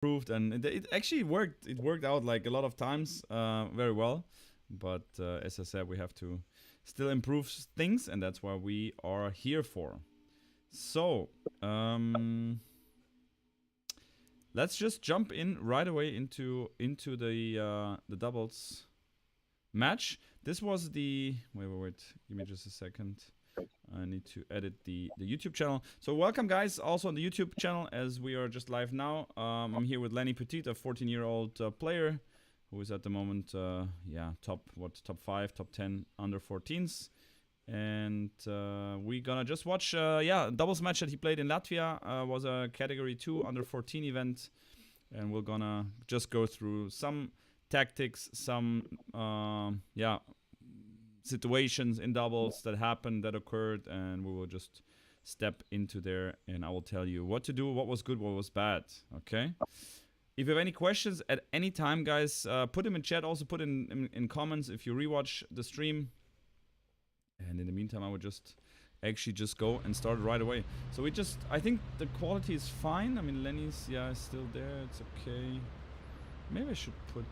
improved, and it actually worked. It worked out like a lot of times very well. But as I said, we have to still improve things, and that's what we are here for. So let's just jump in right away into the doubles match. This was the wait. Give me just a second. I need to edit the YouTube channel. So welcome guys also on the YouTube channel as we are just live now. I'm here with Lenny Petit, a 14-year-old player who is at the moment top 5, top 10 under 14s. And we're gonna just watch a doubles match that he played in Latvia. Was a category 2 under 14 event, and we're gonna just go through some tactics, some situations in doubles that happened, that occurred, and we will just step into there and I will tell you what to do, what was good, what was bad. Okay, if you have any questions at any time, guys, put them in chat. Also put in comments if you rewatch the stream. And in the meantime, I would just actually just go and start right away. So I think the quality is fine. I mean, Lenny's is still there, it's okay. Maybe I should put...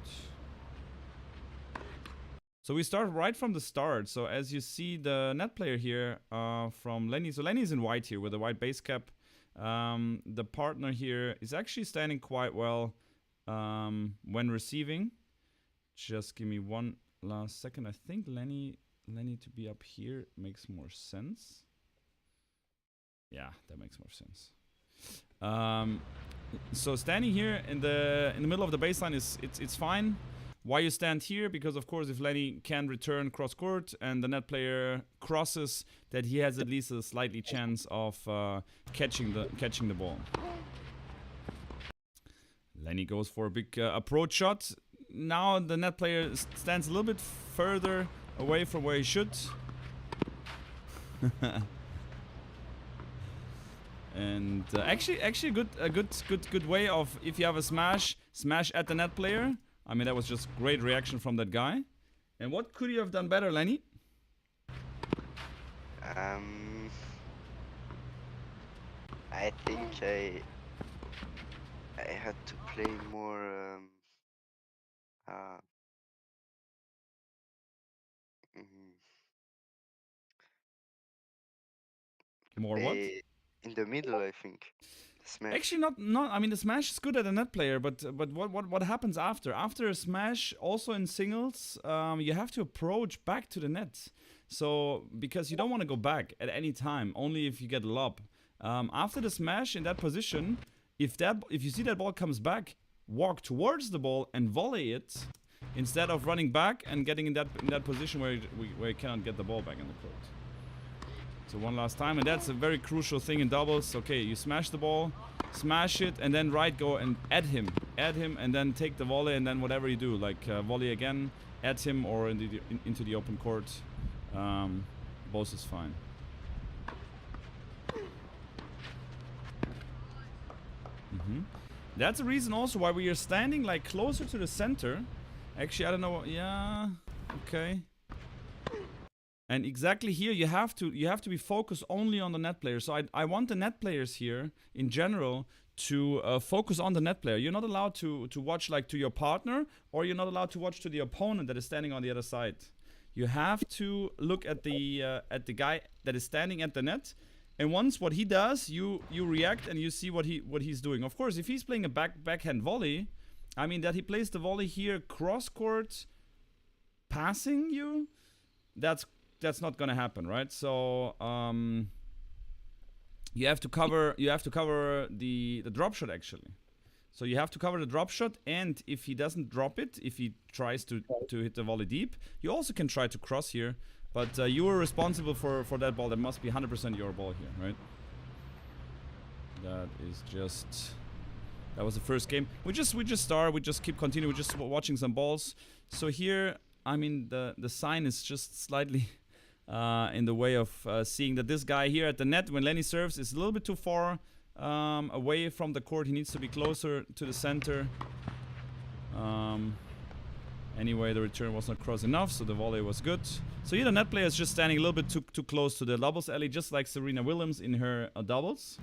So we start right from the start. So as you see, the net player here from Lenny. So Lenny's in white here with a white base cap. The partner here is actually standing quite well when receiving. Just give me one last second. I think Lenny to be up here makes more sense. Yeah, that makes more sense. So standing here in the middle of the baseline it's fine. Why you stand here? Because of course if Lenny can return cross court and the net player crosses, that he has at least a slightly chance of catching the ball. Lenny goes for a big approach shot. Now the net player stands a little bit further away from where he should. And actually a good way of, if you have a smash at the net player. I mean, that was just great reaction from that guy. And what could you have done better, Lenny? I think I had to play more More what? In the middle, I think. Smash. Actually, not. I mean, the smash is good at a net player, but what happens after? After a smash, also in singles, you have to approach back to the net. So because you don't want to go back at any time, only if you get a lob. After the smash in that position, if you see that ball comes back, walk towards the ball and volley it, instead of running back and getting in that position where you cannot get the ball back in the court. So one last time, and that's a very crucial thing in doubles. Okay, you smash the ball, smash it, and then go and add him, and then take the volley, and then whatever you do, like volley again, add him, or into the open court. Both is fine. That's the reason also why we are standing like closer to the center. Actually, I don't know. Yeah, okay. And exactly here, you have to be focused only on the net player. So I want the net players here in general to focus on the net player. You're not allowed to watch like to your partner, or you're not allowed to watch to the opponent that is standing on the other side. You have to look at the guy that is standing at the net, and once what he does, you react and you see what he's doing. Of course, if he's playing a backhand volley, I mean that he plays the volley here cross court, passing you, that's not gonna happen, right? So you have to cover the drop shot actually. So you have to cover the drop shot, and if he doesn't drop it, if he tries to hit the volley deep, you also can try to cross here. But you are responsible for that ball. That must be 100% your ball here, right? That was the first game. We just keep continuing. We're just watching some balls. So here, I mean, the sign is just slightly in the way of seeing that this guy here at the net, when Lenny serves, is a little bit too far away from the court. He needs to be closer to the center. Anyway, the return was not cross enough, so the volley was good. So here the net player is just standing a little bit too close to the doubles alley, just like Serena Williams in her doubles.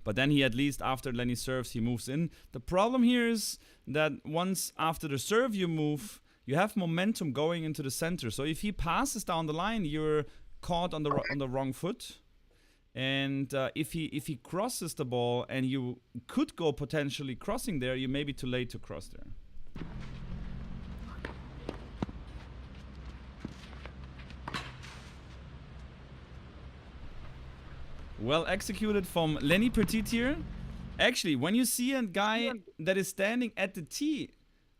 But then he at least, after Lenny serves, he moves in. The problem here is that once after the serve you move, you have momentum going into the center. So if he passes down the line, you're caught on the wrong foot. And if he crosses the ball and you could go potentially crossing there, you may be too late to cross there. Well executed from Lenny Petit here. Actually, when you see a guy that is standing at the tee,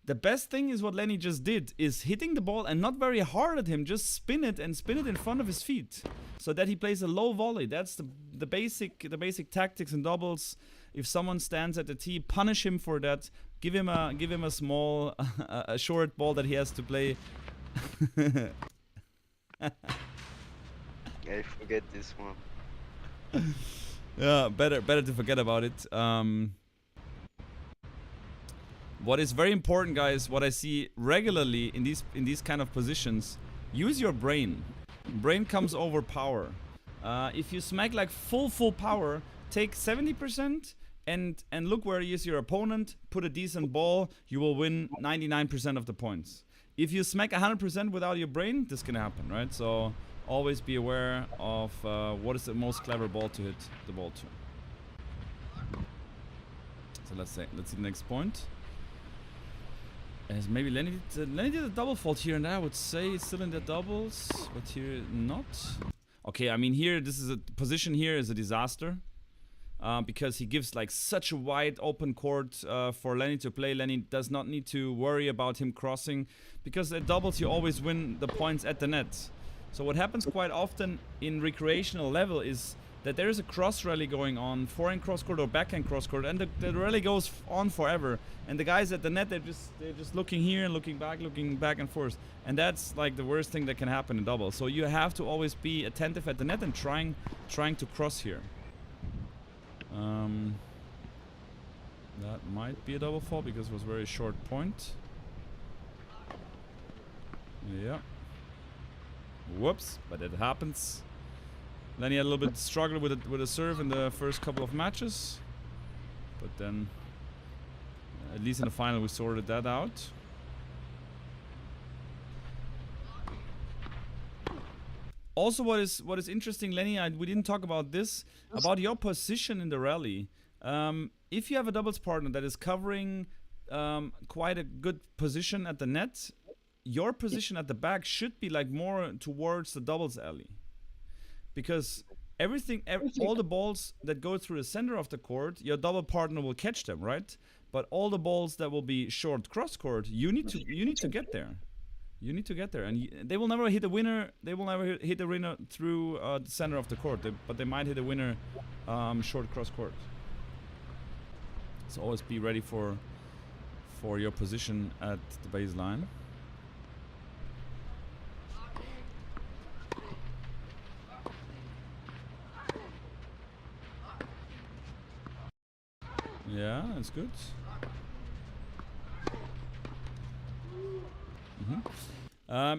the best thing is what Lenny just did, is hitting the ball and not very hard at him, just spin it and spin it in front of his feet, so that he plays a low volley. That's the basic tactics in doubles. If someone stands at the tee, punish him for that. Give him a small, a short ball that he has to play. I forget this one. Yeah, better to forget about it. What is very important, guys, what I see regularly in these kind of positions, use your brain. Brain comes over power. If you smack like full power, take 70% and look where is your opponent, put a decent ball, you will win 99% of the points. If you smack 100% without your brain, this can happen, right? So always be aware of what is the most clever ball to hit the ball to. So let's see the next point. As maybe Lenny did a double fault here and there. I would say it's still in the doubles, but here not. Okay, I mean here this is a position here is a disaster because he gives like such a wide open court for Lenny to play. Lenny does not need to worry about him crossing, because at doubles you always win the points at the net. So what happens quite often in recreational level is that there is a cross rally going on, forehand cross court or backhand cross court, and the rally goes on forever. And the guys at the net, they're just looking here and looking back and forth. And that's like the worst thing that can happen in double. So you have to always be attentive at the net and trying to cross here. That might be a double fault because it was a very short point. Yeah. Whoops, but it happens. Lenny had a little bit struggled with a serve in the first couple of matches, but then at least in the final we sorted that out. Also, what is interesting, Lenny, we didn't talk about this, about your position in the rally. If you have a doubles partner that is covering quite a good position at the net, your position at the back should be like more towards the doubles alley. Because all the balls that go through the center of the court, your double partner will catch them, right? But all the balls that will be short cross court, you need to get there. You need to get there, and they will never hit a winner. They will never hit a winner through the center of the court, but they might hit a winner short cross court. So always be ready for your position at the baseline. Yeah, that's good.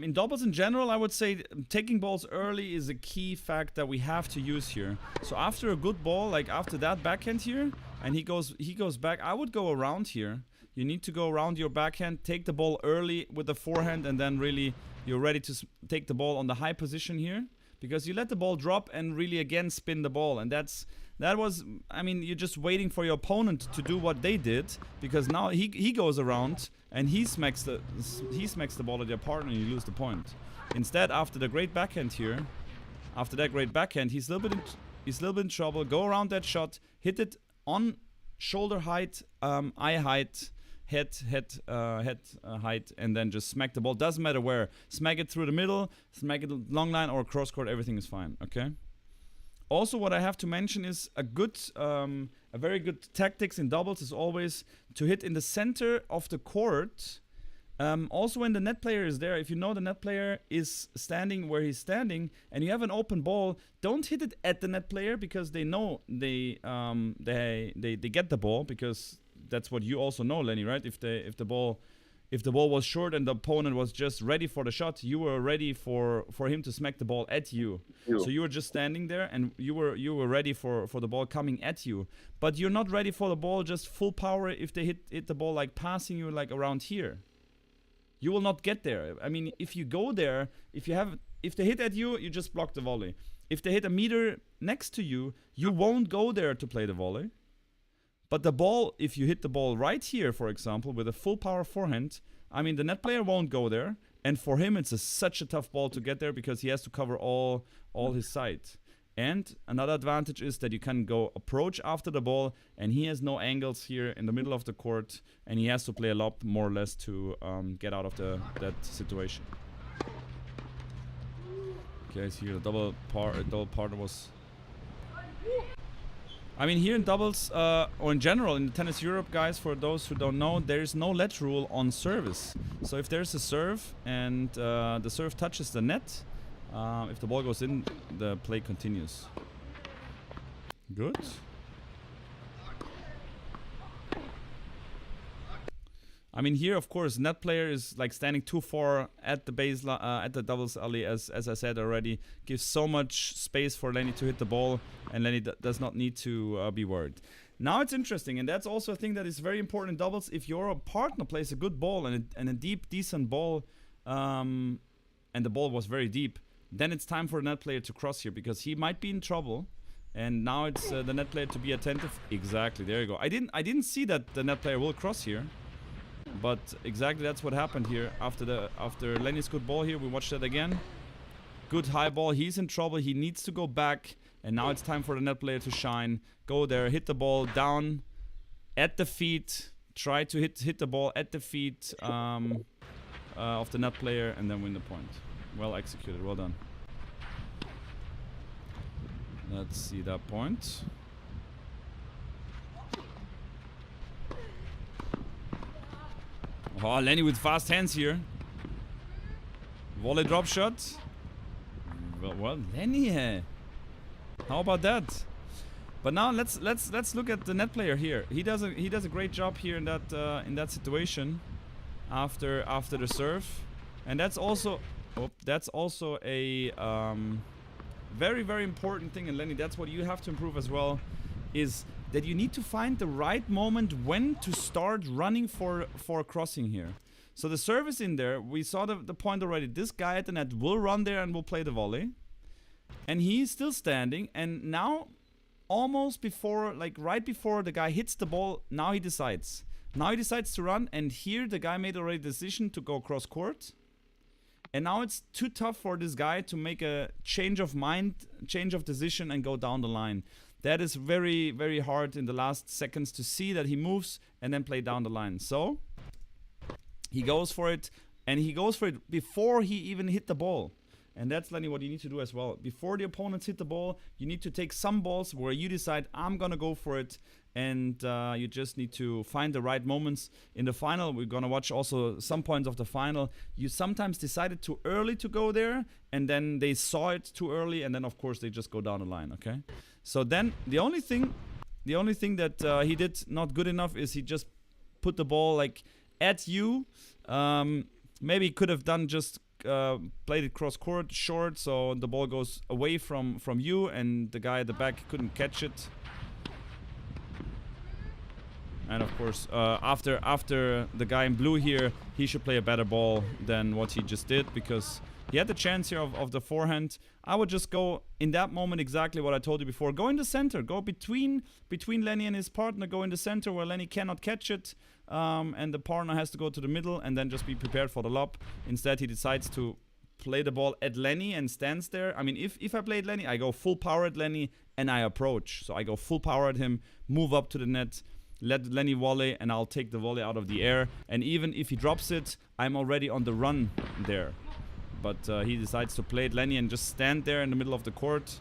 In doubles in general, I would say taking balls early is a key fact that we have to use here. So after a good ball, like after that backhand here, and he goes back, I would go around here. You need to go around your backhand, take the ball early with the forehand, and then really you're ready to take the ball on the high position here. Because you let the ball drop and really again spin the ball, and that was, I mean, you're just waiting for your opponent to do what they did, because now he goes around and he smacks the ball at your partner and you lose the point. Instead, after the great backhand here, after that great backhand, he's a little bit in trouble. Go around that shot, hit it on shoulder height, eye height, head height, and then just smack the ball. Doesn't matter where. Smack it through the middle, smack it long line or cross court. Everything is fine. Okay. Also, what I have to mention is a very good tactics in doubles is always to hit in the center of the court. Also, when the net player is there, if you know the net player is standing where he's standing and you have an open ball, don't hit it at the net player, because they know they get the ball, because that's what you also know, Lenny, right? If the ball If the ball was short and the opponent was just ready for the shot, you were ready for him to smack the ball at you. So you were just standing there and you were ready for the ball coming at you. But you're not ready for the ball just full power if they hit the ball like passing you like around here. You will not get there. I mean, if you go there, if they hit at you, you just block the volley. If they hit a meter next to you, you won't go there to play the volley. But the ball, if you hit the ball right here, for example, with a full power forehand, I mean, the net player won't go there. And for him, it's such a tough ball to get there because he has to cover all his side. And another advantage is that you can go approach after the ball, and he has no angles here in the middle of the court, and he has to play a lob more or less to get out of that situation. Okay, so here the double partner was... I mean, here in doubles, or in general, in the Tennis Europe, guys, for those who don't know, there is no let rule on service. So if there's a serve and the serve touches the net, if the ball goes in, the play continues. Good. I mean, here, of course, net player is like standing too far at the baseline, at the doubles alley, as I said already. Gives so much space for Lenny to hit the ball, and Lenny does not need to be worried. Now it's interesting, and that's also a thing that is very important in doubles. If your partner plays a good ball and a deep, decent ball, and the ball was very deep, then it's time for the net player to cross here, because he might be in trouble. And now it's the net player to be attentive. Exactly, there you go. I didn't see that the net player will cross here. But exactly that's what happened here after Lenny's good ball here. We watched that again. Good high ball. He's in trouble. He needs to go back. And now it's time for the net player to shine. Go there, hit the ball down at the feet. Try to hit the ball at the feet of the net player and then win the point. Well executed. Well done. Let's see that point. Oh, Lenny with fast hands here. Volley drop shot. Well, Lenny. How about that? But now let's look at the net player here. He does a great job here in that situation after the serve, and that's also a very, very important thing. And Lenny, that's what you have to improve as well, is that you need to find the right moment when to start running for a crossing here. So the serve is in there. We saw the point already. This guy at the net will run there and will play the volley. And he's still standing. And now, almost before, like right before the guy hits the ball, now he decides. Now he decides to run. And here the guy made already the decision to go cross court. And now it's too tough for this guy to make a change of mind, change of decision, and go down the line. That is very, very hard in the last seconds to see that he moves and then play down the line. So he goes for it, and he goes for it before he even hit the ball. And that's, Lenny, what you need to do as well. Before the opponents hit the ball, you need to take some balls where you decide, I'm going to go for it. And you just need to find the right moments. In the final, we're going to watch also some points of the final. You sometimes decided too early to go there, and then they saw it too early, and then, of course, they just go down the line, okay? So then the only thing that he did not good enough is he just put the ball like at you. Maybe he could have done just played it cross court short, so the ball goes away from you, and the guy at the back couldn't catch it. And of course, after the guy in blue here, he should play a better ball than what he just did, because he had the chance here of the forehand. I would just go in that moment exactly what I told you before. Go in the center. Go between Lenny and his partner. Go in the center where Lenny cannot catch it. And the partner has to go to the middle and then just be prepared for the lob. Instead, he decides to play the ball at Lenny and stands there. I mean, if I played Lenny, I go full power at Lenny and I approach. So I go full power at him, move up to the net, let Lenny volley, and I'll take the volley out of the air. And even if he drops it, I'm already on the run there. But he decides to play it Lenny and just stand there in the middle of the court.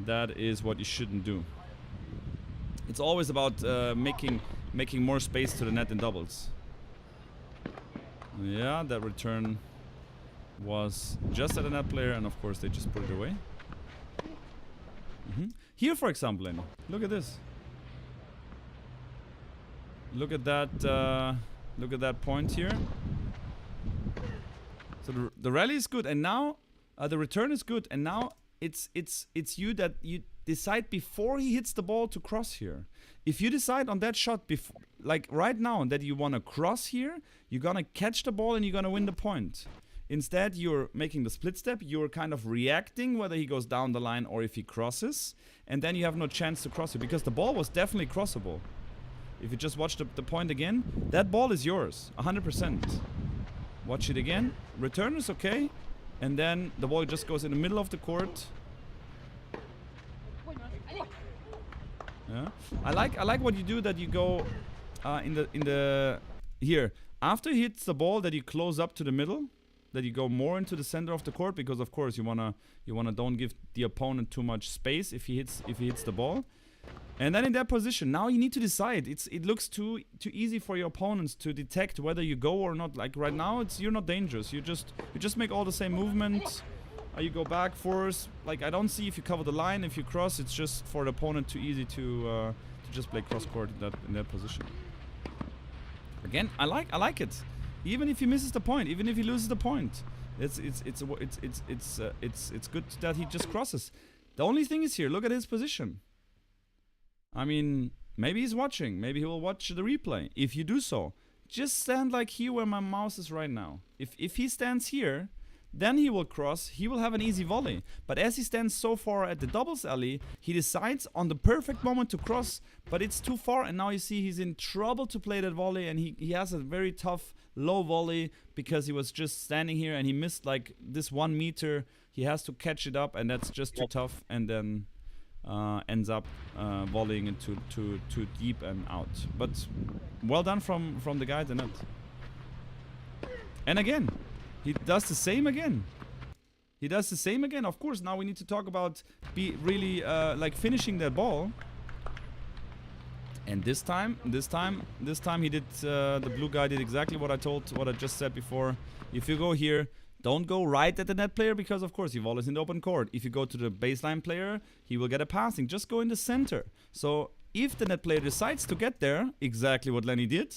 That is what you shouldn't do. It's always about making more space to the net in doubles. Yeah, that return was just at a net player, and of course they just put it away. Here, for example, Lenny, look at this. Look at that point here. So the rally is good, and now the return is good, and now it's you that you decide before he hits the ball to cross here. If you decide on that shot before, like right now, that you want to cross here, you're gonna catch the ball and you're gonna win the point. Instead, you're making the split step. You're kind of reacting whether he goes down the line or if he crosses, and then you have no chance to cross it because the ball was definitely crossable. If you just watch the point again, that ball is yours, 100%. Watch it again. Return is okay, and then the ball just goes in the middle of the court. Yeah. I like what you do, that you go in the here after he hits the ball, that you close up to the middle, that you go more into the center of the court, because of course you wanna don't give the opponent too much space if he hits the ball. And then in that position, now you need to decide. It looks too easy for your opponents to detect whether you go or not. Like right now, you're not dangerous. You just make all the same movement. You go back, force. Like I don't see if you cover the line, if you cross. It's just for the opponent too easy to just play cross court in that position. Again, I like it. Even if he misses the point, even if he loses the point, it's good that he just crosses. The only thing is here, look at his position. I mean, maybe he's watching. Maybe he will watch the replay. If you do so, just stand like here where my mouse is right now. If he stands here, then he will cross. He will have an easy volley. But as he stands so far at the doubles alley, he decides on the perfect moment to cross, but it's too far. And now you see he's in trouble to play that volley, and he has a very tough low volley because he was just standing here and he missed like this 1 meter. He has to catch it up, and that's just too tough, and then ends up volleying it too deep and out. But well done from the guy at the net. And again, he does the same again. He does the same again. Of course, now we need to talk about really like finishing that ball. And this time he did. The blue guy did exactly what I just said before. If you go here, don't go right at the net player, because of course he volleys in the open court. If you go to the baseline player, he will get a passing. Just go in the center. So if the net player decides to get there, exactly what Lenny did,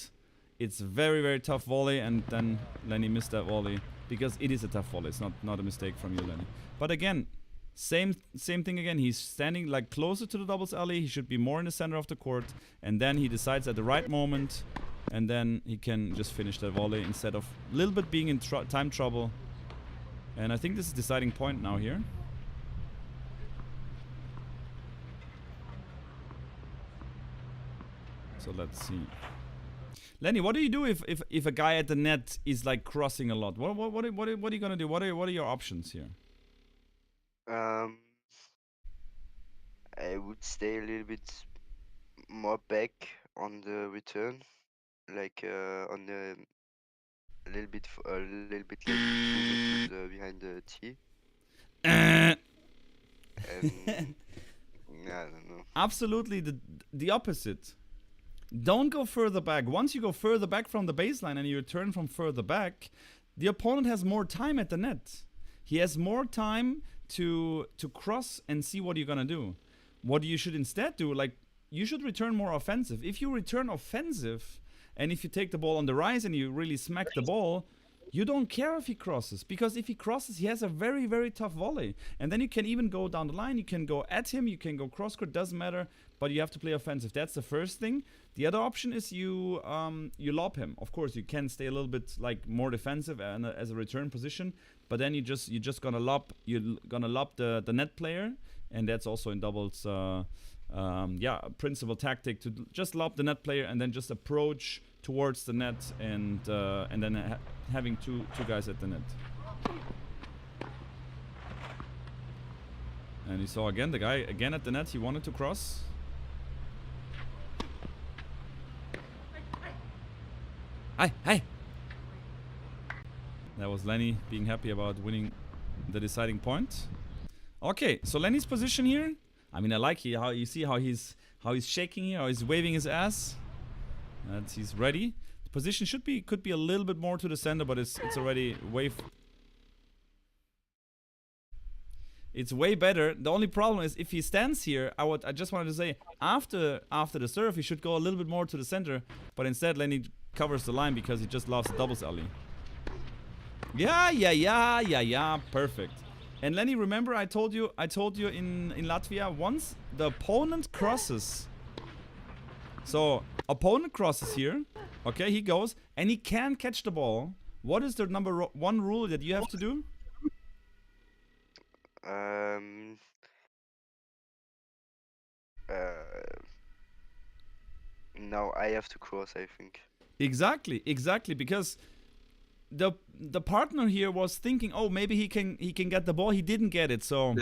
it's very, very tough volley, and then Lenny missed that volley because it is a tough volley. It's not a mistake from you, Lenny. But again, same thing again. He's standing like closer to the doubles alley. He should be more in the center of the court, and then he decides at the right moment, and then he can just finish that volley instead of a little bit being in time trouble. And I think this is deciding point now here. So let's see. Lenny, what do you do if a guy at the net is like crossing a lot? What are you gonna do? What are your options here? I would stay a little bit more back on the return, like on the a little bit like 2 meters behind the tee. And yeah, I don't know. Absolutely the opposite. Don't go further back. Once you go further back from the baseline and you return from further back, the opponent has more time at the net. He has more time to cross and see what you're gonna do. What you should instead do, like, you should return more offensive. If you return offensive, and if you take the ball on the rise and you really smack the ball, you don't care if he crosses. Because if he crosses, he has a very, very tough volley. And then you can even go down the line. You can go at him. You can go cross-court. Doesn't matter. But you have to play offensive. That's the first thing. The other option is you lob him. Of course, you can stay a little bit like more defensive as a return position. But then you're just gonna lob. You're gonna lob the net player. And that's also in doubles. Principal tactic to just lob the net player and then just approach towards the net and then having two guys at the net. And you saw again the guy again at the net. He wanted to cross. Hi. That was Lenny being happy about winning the deciding point. Okay, so Lenny's position here. I mean, I like how you see how he's shaking here, how he's waving his ass. He's ready. The position could be a little bit more to the center, but it's already way. It's way better. The only problem is if he stands here, I just wanted to say after the serve he should go a little bit more to the center, but instead Lenny covers the line because he just loves the doubles alley. Yeah. Perfect. And Lenny, remember I told you in Latvia, once the opponent crosses. So opponent crosses here. Okay, he goes and he can catch the ball. What is the number one rule that you have to do? Uh, now I have to cross, I think. Exactly, because the partner here was thinking, oh, maybe he can get the ball. He didn't get it, so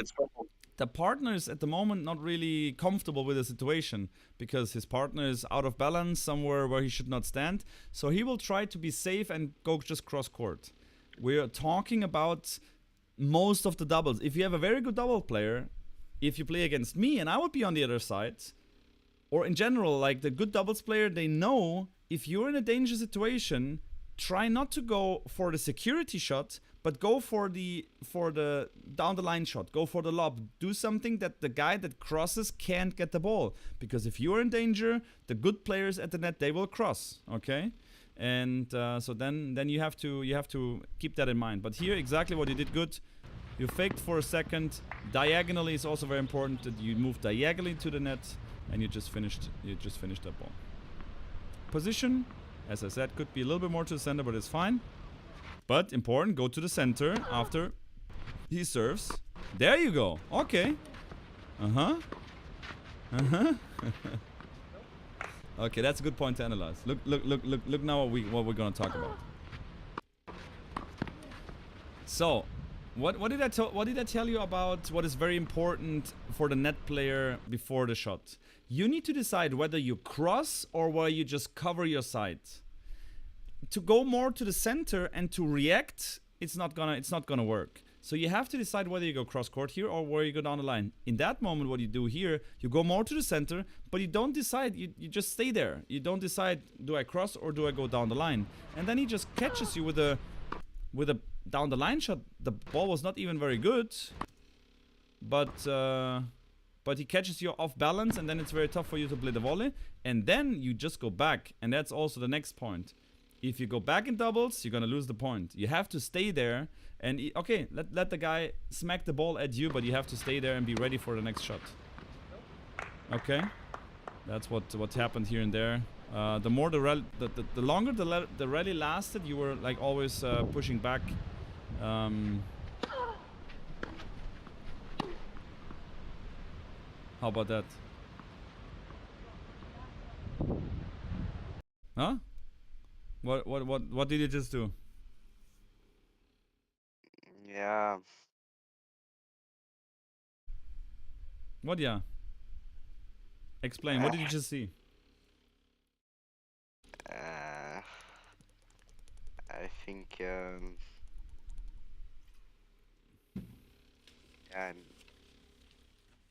the partner is at the moment not really comfortable with the situation because his partner is out of balance somewhere where he should not stand. So he will try to be safe and go just cross court. We're talking about most of the doubles. If you have a very good double player, if you play against me and I would be on the other side, or in general, like the good doubles player, they know if you're in a dangerous situation, try not to go for the security shot, but go for the down the line shot. Go for the lob. Do something that the guy that crosses can't get the ball. Because if you're in danger, the good players at the net, they will cross. Okay? And so then you have to keep that in mind. But here, exactly what you did good. You faked for a second. Diagonally is also very important that you move diagonally to the net, and you just finished that ball. Position, as I said, could be a little bit more to the center, but it's fine. But important, go to the center after he serves. There you go. Okay. Okay, that's a good point to analyze. Look now what we're gonna talk about. So, what did I tell you about what is very important for the net player before the shot? You need to decide whether you cross or whether you just cover your side. To go more to the center and to react, it's not gonna work. So you have to decide whether you go cross court here or where you go down the line. In that moment, what you do here, you go more to the center, but you don't decide. You just stay there. You don't decide, do I cross or do I go down the line? And then he just catches you with a down the line shot. The ball was not even very good, but he catches you off balance, and then it's very tough for you to play the volley. And then you just go back, and that's also the next point. If you go back in doubles, you're gonna lose the point. You have to stay there, and okay, let the guy smack the ball at you, but you have to stay there and be ready for the next shot. Okay, that's what happened here and there. The more the longer the rally lasted, you were like always pushing back. How about that? Huh? What did you just do? Yeah. What? Yeah. Explain. What did you just see? I think yeah,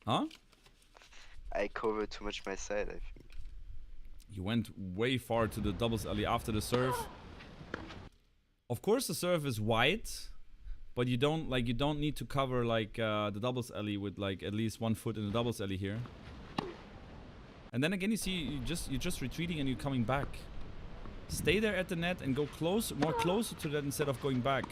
Huh? I covered too much my side, I think. You went way far to the doubles alley after the serve. Of course the serve is wide, but you don't need to cover like the doubles alley with like at least 1 foot in the doubles alley here. And then again you see you're just retreating and you're coming back. Stay there at the net and go more closer to that instead of going back.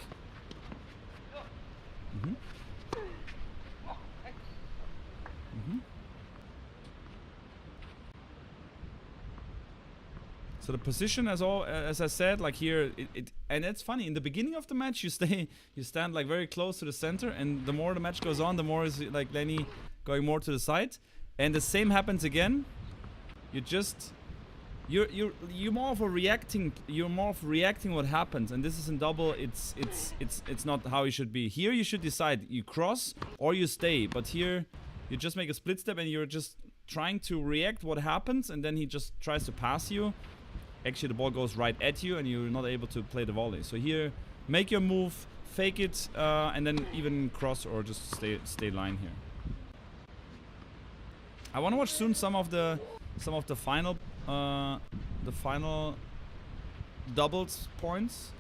So the position, as I said, like here, and it's funny. In the beginning of the match, you stand like very close to the center, and the more the match goes on, the more is like Lenny going more to the side, and the same happens again. You're more of reacting what happens, and this is in double. It's not how you should be. Here you should decide you cross or you stay, but here you just make a split step and you're just trying to react what happens, and then he just tries to pass you. Actually, the ball goes right at you, and you're not able to play the volley. So here, make your move, fake it, and then even cross or just stay line here. I want to watch soon some of the final doubles points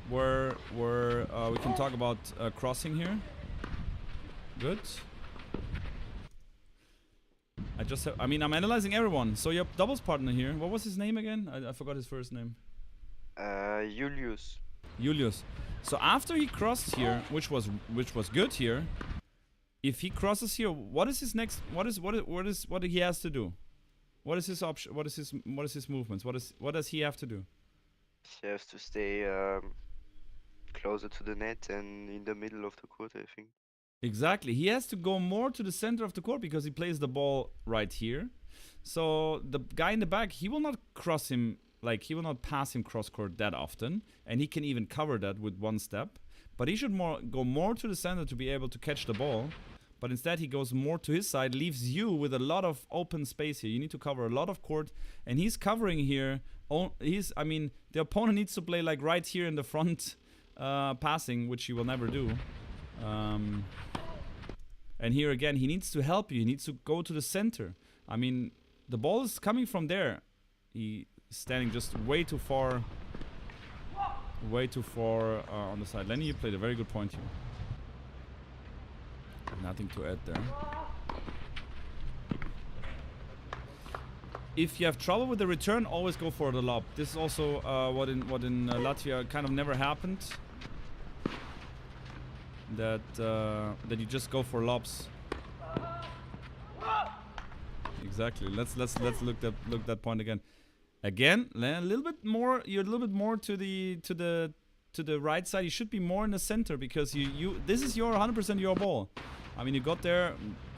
where we can talk about crossing here. Good. I'm analyzing everyone. So your doubles partner here, what was his name again? I forgot his first name. Julius. Julius. So after he crossed here, which was good here, if he crosses here, what is his next? What he has to do? What is his option? What is his movements? What does he have to do? He has to stay closer to the net and in the middle of the court, I think. Exactly. He has to go more to the center of the court because he plays the ball right here. So the guy in the back, he will not cross him, like he will not pass him cross court that often, and he can even cover that with one step. But he should go more to the center to be able to catch the ball. But instead he goes more to his side, leaves you with a lot of open space here. You need to cover a lot of court, and he's covering here. I mean, the opponent needs to play like right here in the front passing, which he will never do. And here again, he needs to help you. He needs to go to the center. I mean, the ball is coming from there. He's standing just way too far. Way too far on the side. Lenny, you played a very good point here. Nothing to add there. If you have trouble with the return, always go for the lob. This is also what in Latvia kind of never happened. That you just go for lobs. Exactly. Let's look that point again. Again, a little bit more. You're a little bit more to the right side. You should be more in the center because this is your 100% your ball. I mean, you got there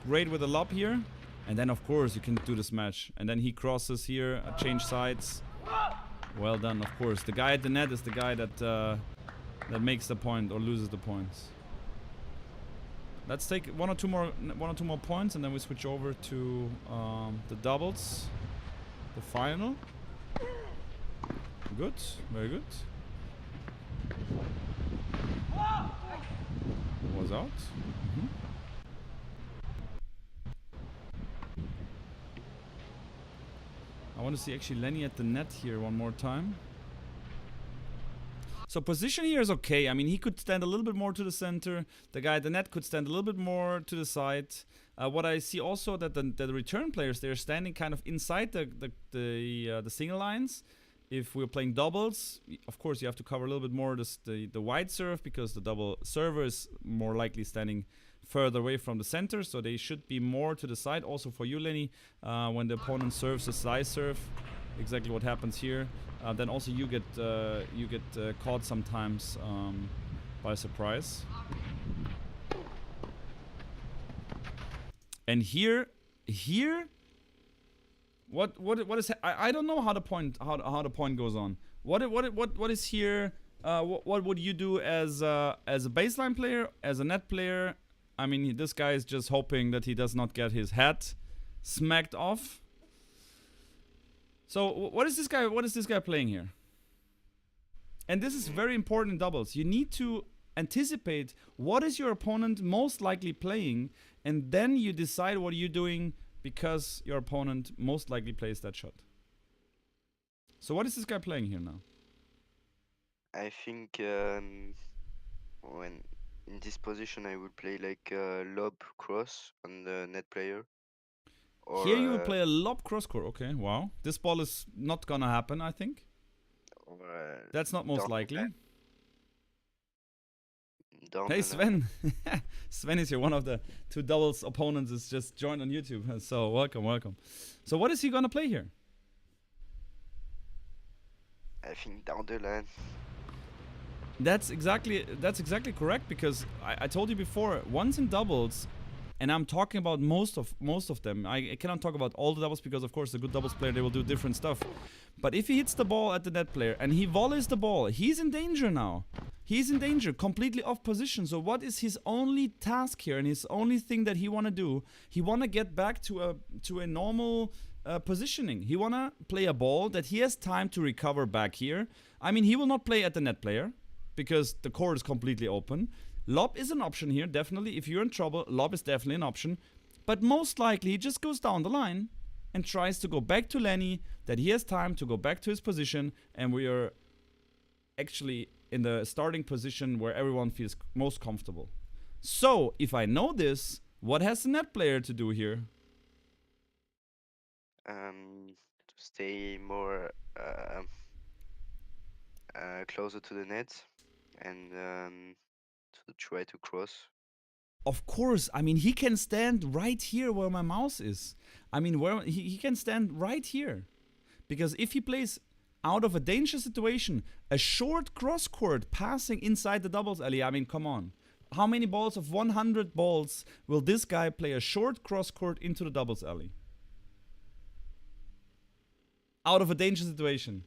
great with a lob here, and then of course you can do the smash. And then he crosses here, change sides. Well done, of course. The guy at the net is the guy that makes the point or loses the points. Let's take one or two more points, and then we switch over to the doubles, the final. Good, very good. Was out. I want to see actually Lenny at the net here one more time. So position here is okay. I mean, he could stand a little bit more to the center. The guy at the net could stand a little bit more to the side. What I see also that the return players, they're standing kind of inside the single lines. If we're playing doubles, of course you have to cover a little bit more the wide serve because the double server is more likely standing further away from the center. So they should be more to the side. Also for you, Lenny, when the opponent serves a side serve, exactly what happens here. Then also you get caught sometimes by surprise. And here, what is? I don't know how the point goes on. What is here? What would you do as a baseline player, as a net player? I mean, this guy is just hoping that he does not get his head smacked off. So what is this guy playing here? And this is very important in doubles. You need to anticipate what is your opponent most likely playing, and then you decide what you're doing because your opponent most likely plays that shot. So what is this guy playing here now? I think when in this position I would play like lob cross on the net player. Or, here you will play a lob cross court. Okay, wow. This ball is not gonna happen, I think. That's not most likely. Hey Sven. Sven is here. One of the two doubles opponents is just joined on YouTube. So welcome. So what is he gonna play here? I think down the line. That's exactly correct, because I told you before, once in doubles, and I'm talking about most of them. I cannot talk about all the doubles because of course the good doubles player, they will do different stuff. But if he hits the ball at the net player and he volleys the ball, he's in danger now. He's in danger, completely off position. So what is his only task here and his only thing that he want to do? He want to get back to a normal positioning. He want to play a ball that he has time to recover back here. I mean, he will not play at the net player because the court is completely open. Lob is an option here, definitely. If you're in trouble, lob is definitely an option. But most likely, he just goes down the line and tries to go back to Lenny, that he has time to go back to his position, and we are actually in the starting position where everyone feels most comfortable. So, if I know this, what has the net player to do here? To stay more closer to the net and to try to cross. Of course, I mean, he can stand right here where my mouse is. I mean, where he can stand right here. Because if he plays out of a dangerous situation, a short cross court passing inside the doubles alley, I mean, come on. How many balls of 100 balls will this guy play a short cross court into the doubles alley? Out of a dangerous situation.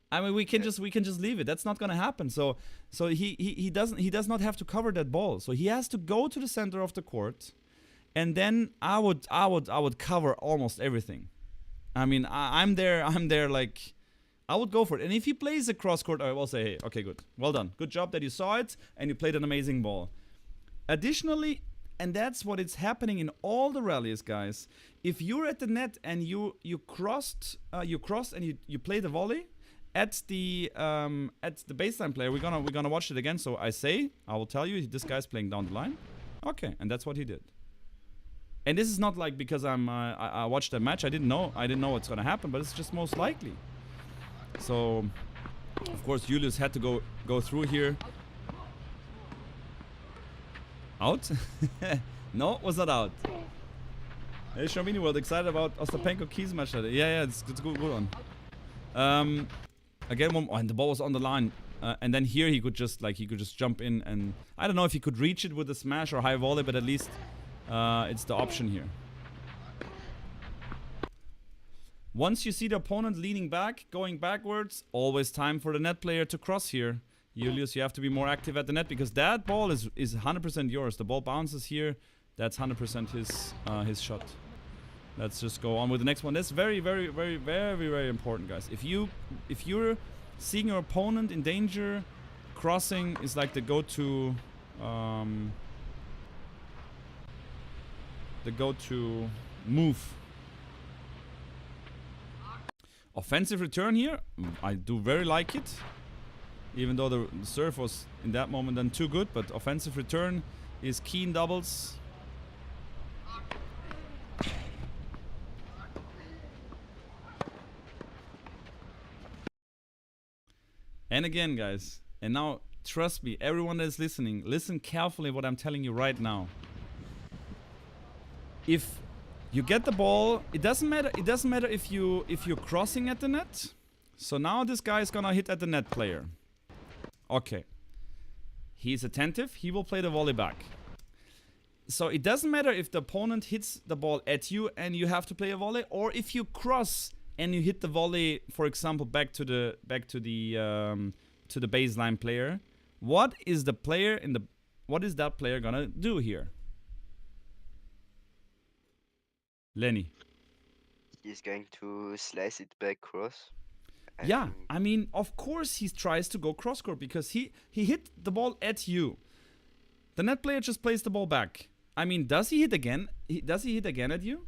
I mean, we can just leave it. That's not gonna happen. So he does not have to cover that ball. So he has to go to the center of the court, and then I would cover almost everything. I mean, I'm there like, I would go for it. And if he plays a cross court, I will say, hey, okay, good, well done, good job that you saw it and you played an amazing ball. Additionally, and that's what is happening in all the rallies, guys. If you're at the net and you crossed and you play the volley. At the baseline player, we're gonna watch it again. So I will tell you, this guy's playing down the line. Okay, and that's what he did. And this is not like because I watched the match. I didn't know what's gonna happen, but it's just most likely. So, of course, Julius had to go through here. Out? No, was not out. Hey, Sharmini World, excited about Ostapenko Keys match today. Yeah, it's good on. Again, and the ball was on the line, and then here he could just jump in, and I don't know if he could reach it with a smash or high volley, but at least it's the option here. Once you see the opponent leaning back, going backwards, always time for the net player to cross here. Julius, you have to be more active at the net because that ball is 100% yours. The ball bounces here. That's 100% his shot. Let's just go on with the next one. That's very important, guys. If you're seeing your opponent in danger, crossing is like the go-to move. Offensive return here, I do very like it. Even though the serve was in that moment then too good, but offensive return is key in doubles. And again, guys, and now trust me, everyone that is listening, listen carefully what I'm telling you right now. If you get the ball, it doesn't matter if you're crossing at the net. So now this guy is gonna hit at the net player. Okay. He's attentive, he will play the volley back. So it doesn't matter if the opponent hits the ball at you and you have to play a volley, or if you cross and you hit the volley, for example, back to the baseline player. What is that player gonna do here? Lenny. He's going to slice it back cross. Yeah, I mean, of course he tries to go cross court because he hit the ball at you. The net player just plays the ball back. I mean, does he hit again? Does he hit again at you?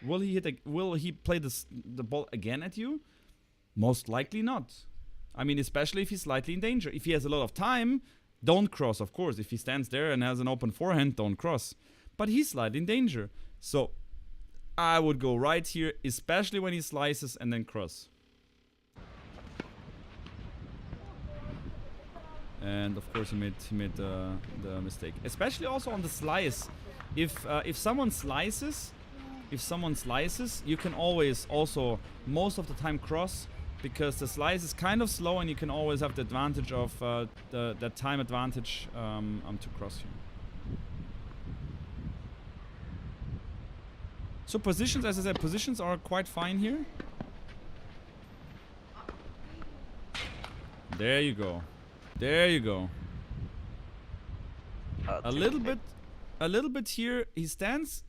Will he play the ball again at you? Most likely not. I mean, especially if he's slightly in danger. If he has a lot of time, don't cross, of course. If he stands there and has an open forehand, don't cross. But he's slightly in danger. So I would go right here, especially when he slices and then cross. And of course he made the mistake. Especially also on the slice. If someone slices, you can always also most of the time cross, because the slice is kind of slow and you can always have the advantage of the time advantage to cross here. So positions, as I said, positions are quite fine here. There you go. There you go. A little bit here. He stands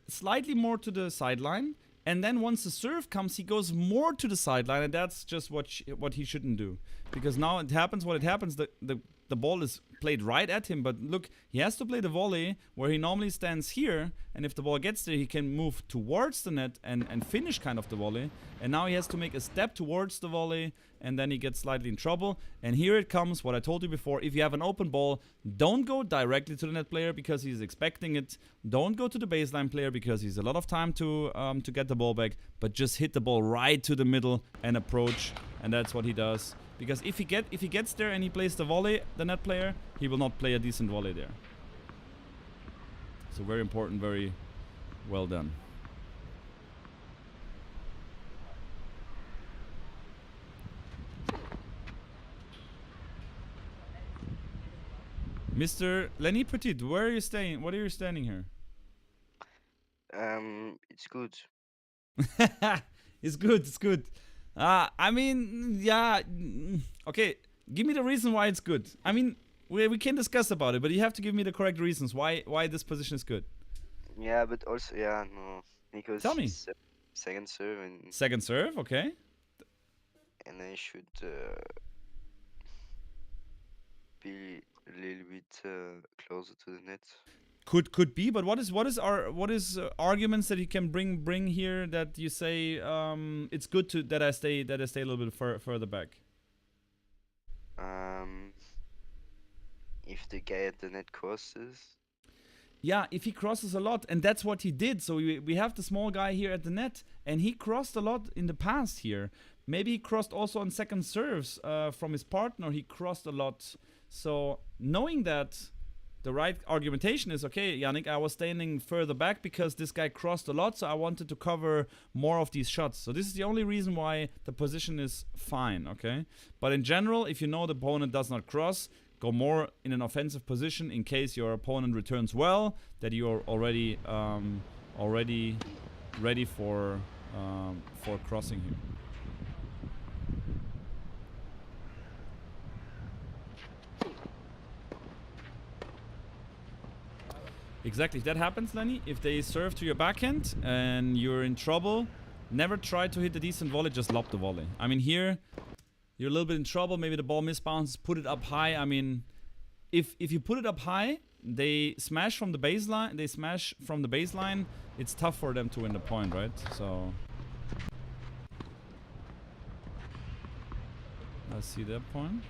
slightly more to the sideline, and then once the serve comes, he goes more to the sideline, and that's just what he shouldn't do. Because now it happens what it happens. The ball is played right at him, but look, he has to play the volley where he normally stands here, and if the ball gets there, he can move towards the net and finish kind of the volley. And now he has to make a step towards the volley, and then he gets slightly in trouble. And here it comes, what I told you before. If you have an open ball, don't go directly to the net player because he's expecting it. Don't go to the baseline player because he's a lot of time to get the ball back, but just hit the ball right to the middle and approach and that's what he does. Because if he gets there and he plays the volley, the net player, he will not play a decent volley there. So very important, very well done. Mr. Lenny Petit, where are you staying? What are you standing here? It's good. It's good. It's good. I mean, yeah. Okay, give me the reason why it's good. I mean, we can discuss about it, but you have to give me the correct reasons why this position is good. Yeah, but also, yeah, no, because Tell me. he's second serve and Second serve, okay. I should be a little bit closer to the net. Could be, but what is arguments that you can bring here that you say it's good to that I stay a little bit further back. If the guy at the net crosses. Yeah, if he crosses a lot, and that's what he did. So we have the small guy here at the net, and he crossed a lot in the past here. Maybe he crossed also on second serves from his partner. He crossed a lot. So knowing that, the right argumentation is, okay, Yannick, I was standing further back because this guy crossed a lot, so I wanted to cover more of these shots. So this is the only reason why the position is fine, okay? But in general, if you know the opponent does not cross, go more in an offensive position in case your opponent returns well, that you are already ready for crossing here. Exactly, if that happens, Lenny, if they serve to your backhand and you're in trouble, never try to hit a decent volley, just lob the volley. I mean, here, you're a little bit in trouble, maybe the ball misbounces, put it up high. I mean, if you put it up high, they smash from the baseline, it's tough for them to win the point, right? So, I see that point.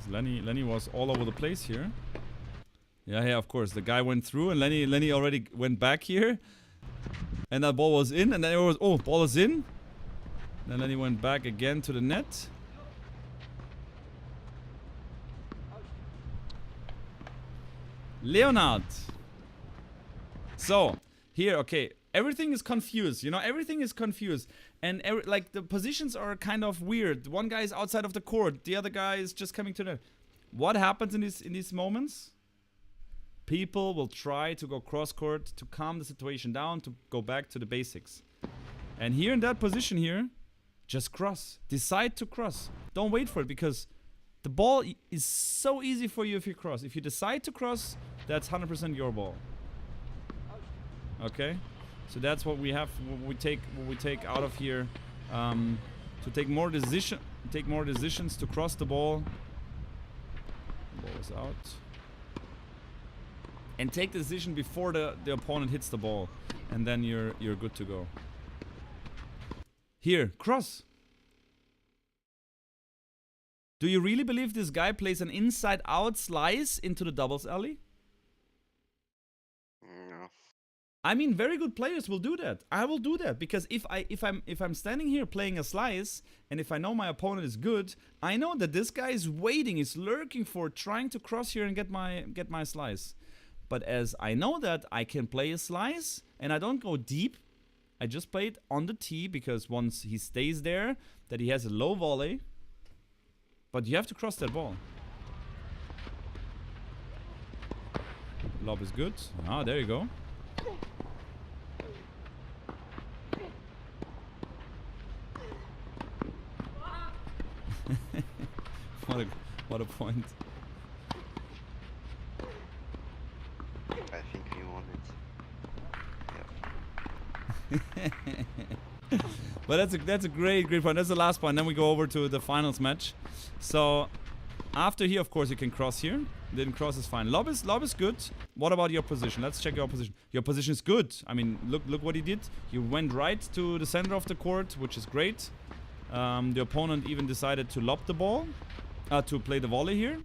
Lenny was all over the place here. Yeah, of course. The guy went through, and Lenny already went back here. And that ball was in, and then it was, oh, ball is in. Then Lenny went back again to the net. Leonard. So, here, okay. Everything is confused, you know, everything is confused. And like, the positions are kind of weird. One guy is outside of the court. The other guy is just coming to the net. What happens in these moments? People will try to go cross-court to calm the situation down, to go back to the basics. And here in that position here, just cross. Decide to cross. Don't wait for it, because the ball is so easy for you if you cross. If you decide to cross, that's 100% your ball. Okay? So that's what we have, what we take out of here. To take more decisions to cross the ball. The ball is out. And take the decision before the opponent hits the ball. And then you're good to go. Here, cross. Do you really believe this guy plays an inside-out slice into the doubles alley? No. I mean, very good players will do that. I will do that because if I'm standing here playing a slice, and if I know my opponent is good, I know that this guy is waiting, is lurking for trying to cross here and get my slice. But as I know that I can play a slice and I don't go deep, I just play it on the tee, because once he stays there, that he has a low volley. But you have to cross that ball. Lob is good. Ah, there you go. What a point. I think we won it. Yeah. But that's a great point. That's the last point. Then we go over to the finals match. So after here, of course, you can cross here. Didn't cross is fine. Lob is good. What about your position? Let's check your position. Your position is good. I mean, look what he did. He went right to the center of the court, which is great. The opponent even decided to lob the ball, to play the volley here.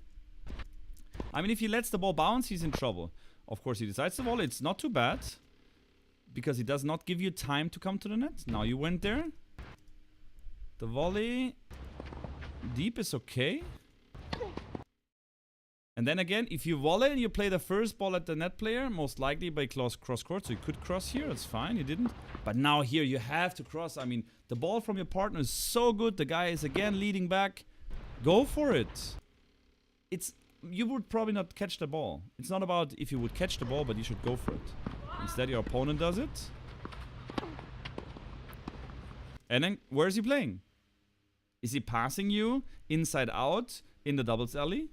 I mean, if he lets the ball bounce, he's in trouble. Of course, he decides to volley. It's not too bad, because he does not give you time to come to the net. Now you went there. The volley deep is okay. And then again, if you volley and you play the first ball at the net player, most likely by cross court, so you could cross here, that's fine, you didn't. But now here you have to cross. I mean, the ball from your partner is so good. The guy is again leading back. Go for it. You would probably not catch the ball. It's not about if you would catch the ball, but you should go for it. Instead, your opponent does it. And then, where is he playing? Is he passing you inside out in the doubles alley?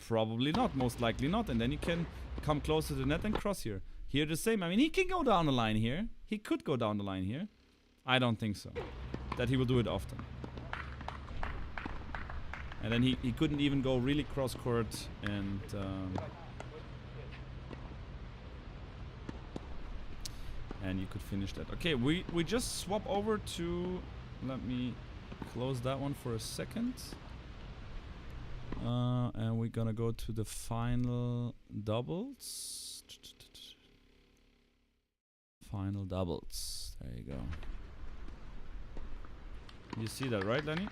Probably not, most likely not. And then you can come close to the net and cross here. Here the same. I mean, he can go down the line here. He could go down the line here. I don't think so. That he will do it often. And then he couldn't even go really cross court and... and you could finish that. Okay, we just swap over to... Let me close that one for a second. And we're gonna go to the final doubles. Final doubles. There you go. You see that, right, Lenny?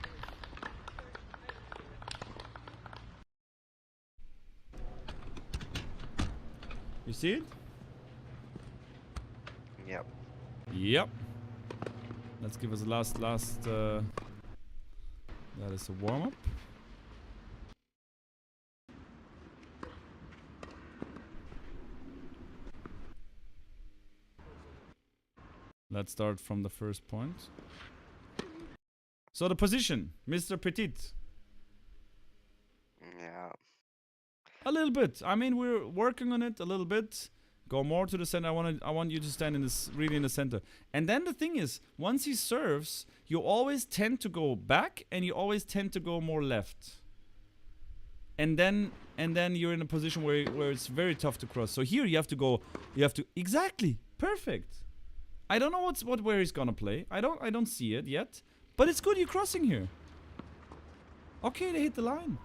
You see it? Yep. Yep. Let's give us a last. That is a warm up. Let's start from the first point. So the position, Mr. Petit. Yeah. A little bit. I mean, we're working on it a little bit. Go more to the center. I want you to stand in this, really in the center. And then the thing is, once he serves, you always tend to go back and you always tend to go more left. And then you're in a position where it's very tough to cross. So here you have to go. Exactly. Perfect. I don't know where he's gonna play. I don't see it yet. But it's good you're crossing here. Okay, they hit the line.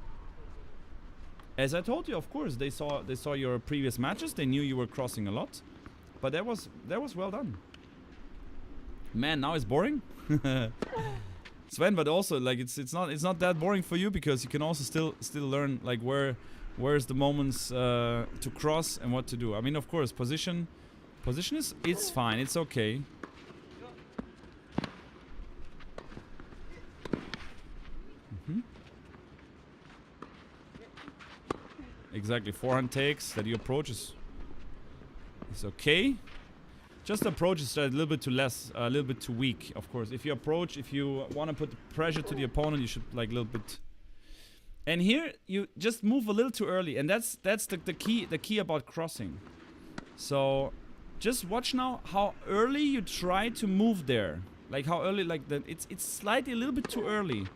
As I told you, of course, they saw your previous matches. They knew you were crossing a lot. But that was well done. Man, now it's boring. Sven, but also like it's not that boring for you because you can also still learn like where's the moments to cross and what to do. I mean, of course, position is it's fine. It's okay. Exactly, forehand takes that you approach is okay. Just the approach is a little bit too a little bit too weak. Of course, if you want to put pressure to the opponent, you should like a little bit. And here you just move a little too early, and that's the key about crossing. So just watch now how early you try to move there. Like how early, like that. It's slightly a little bit too early.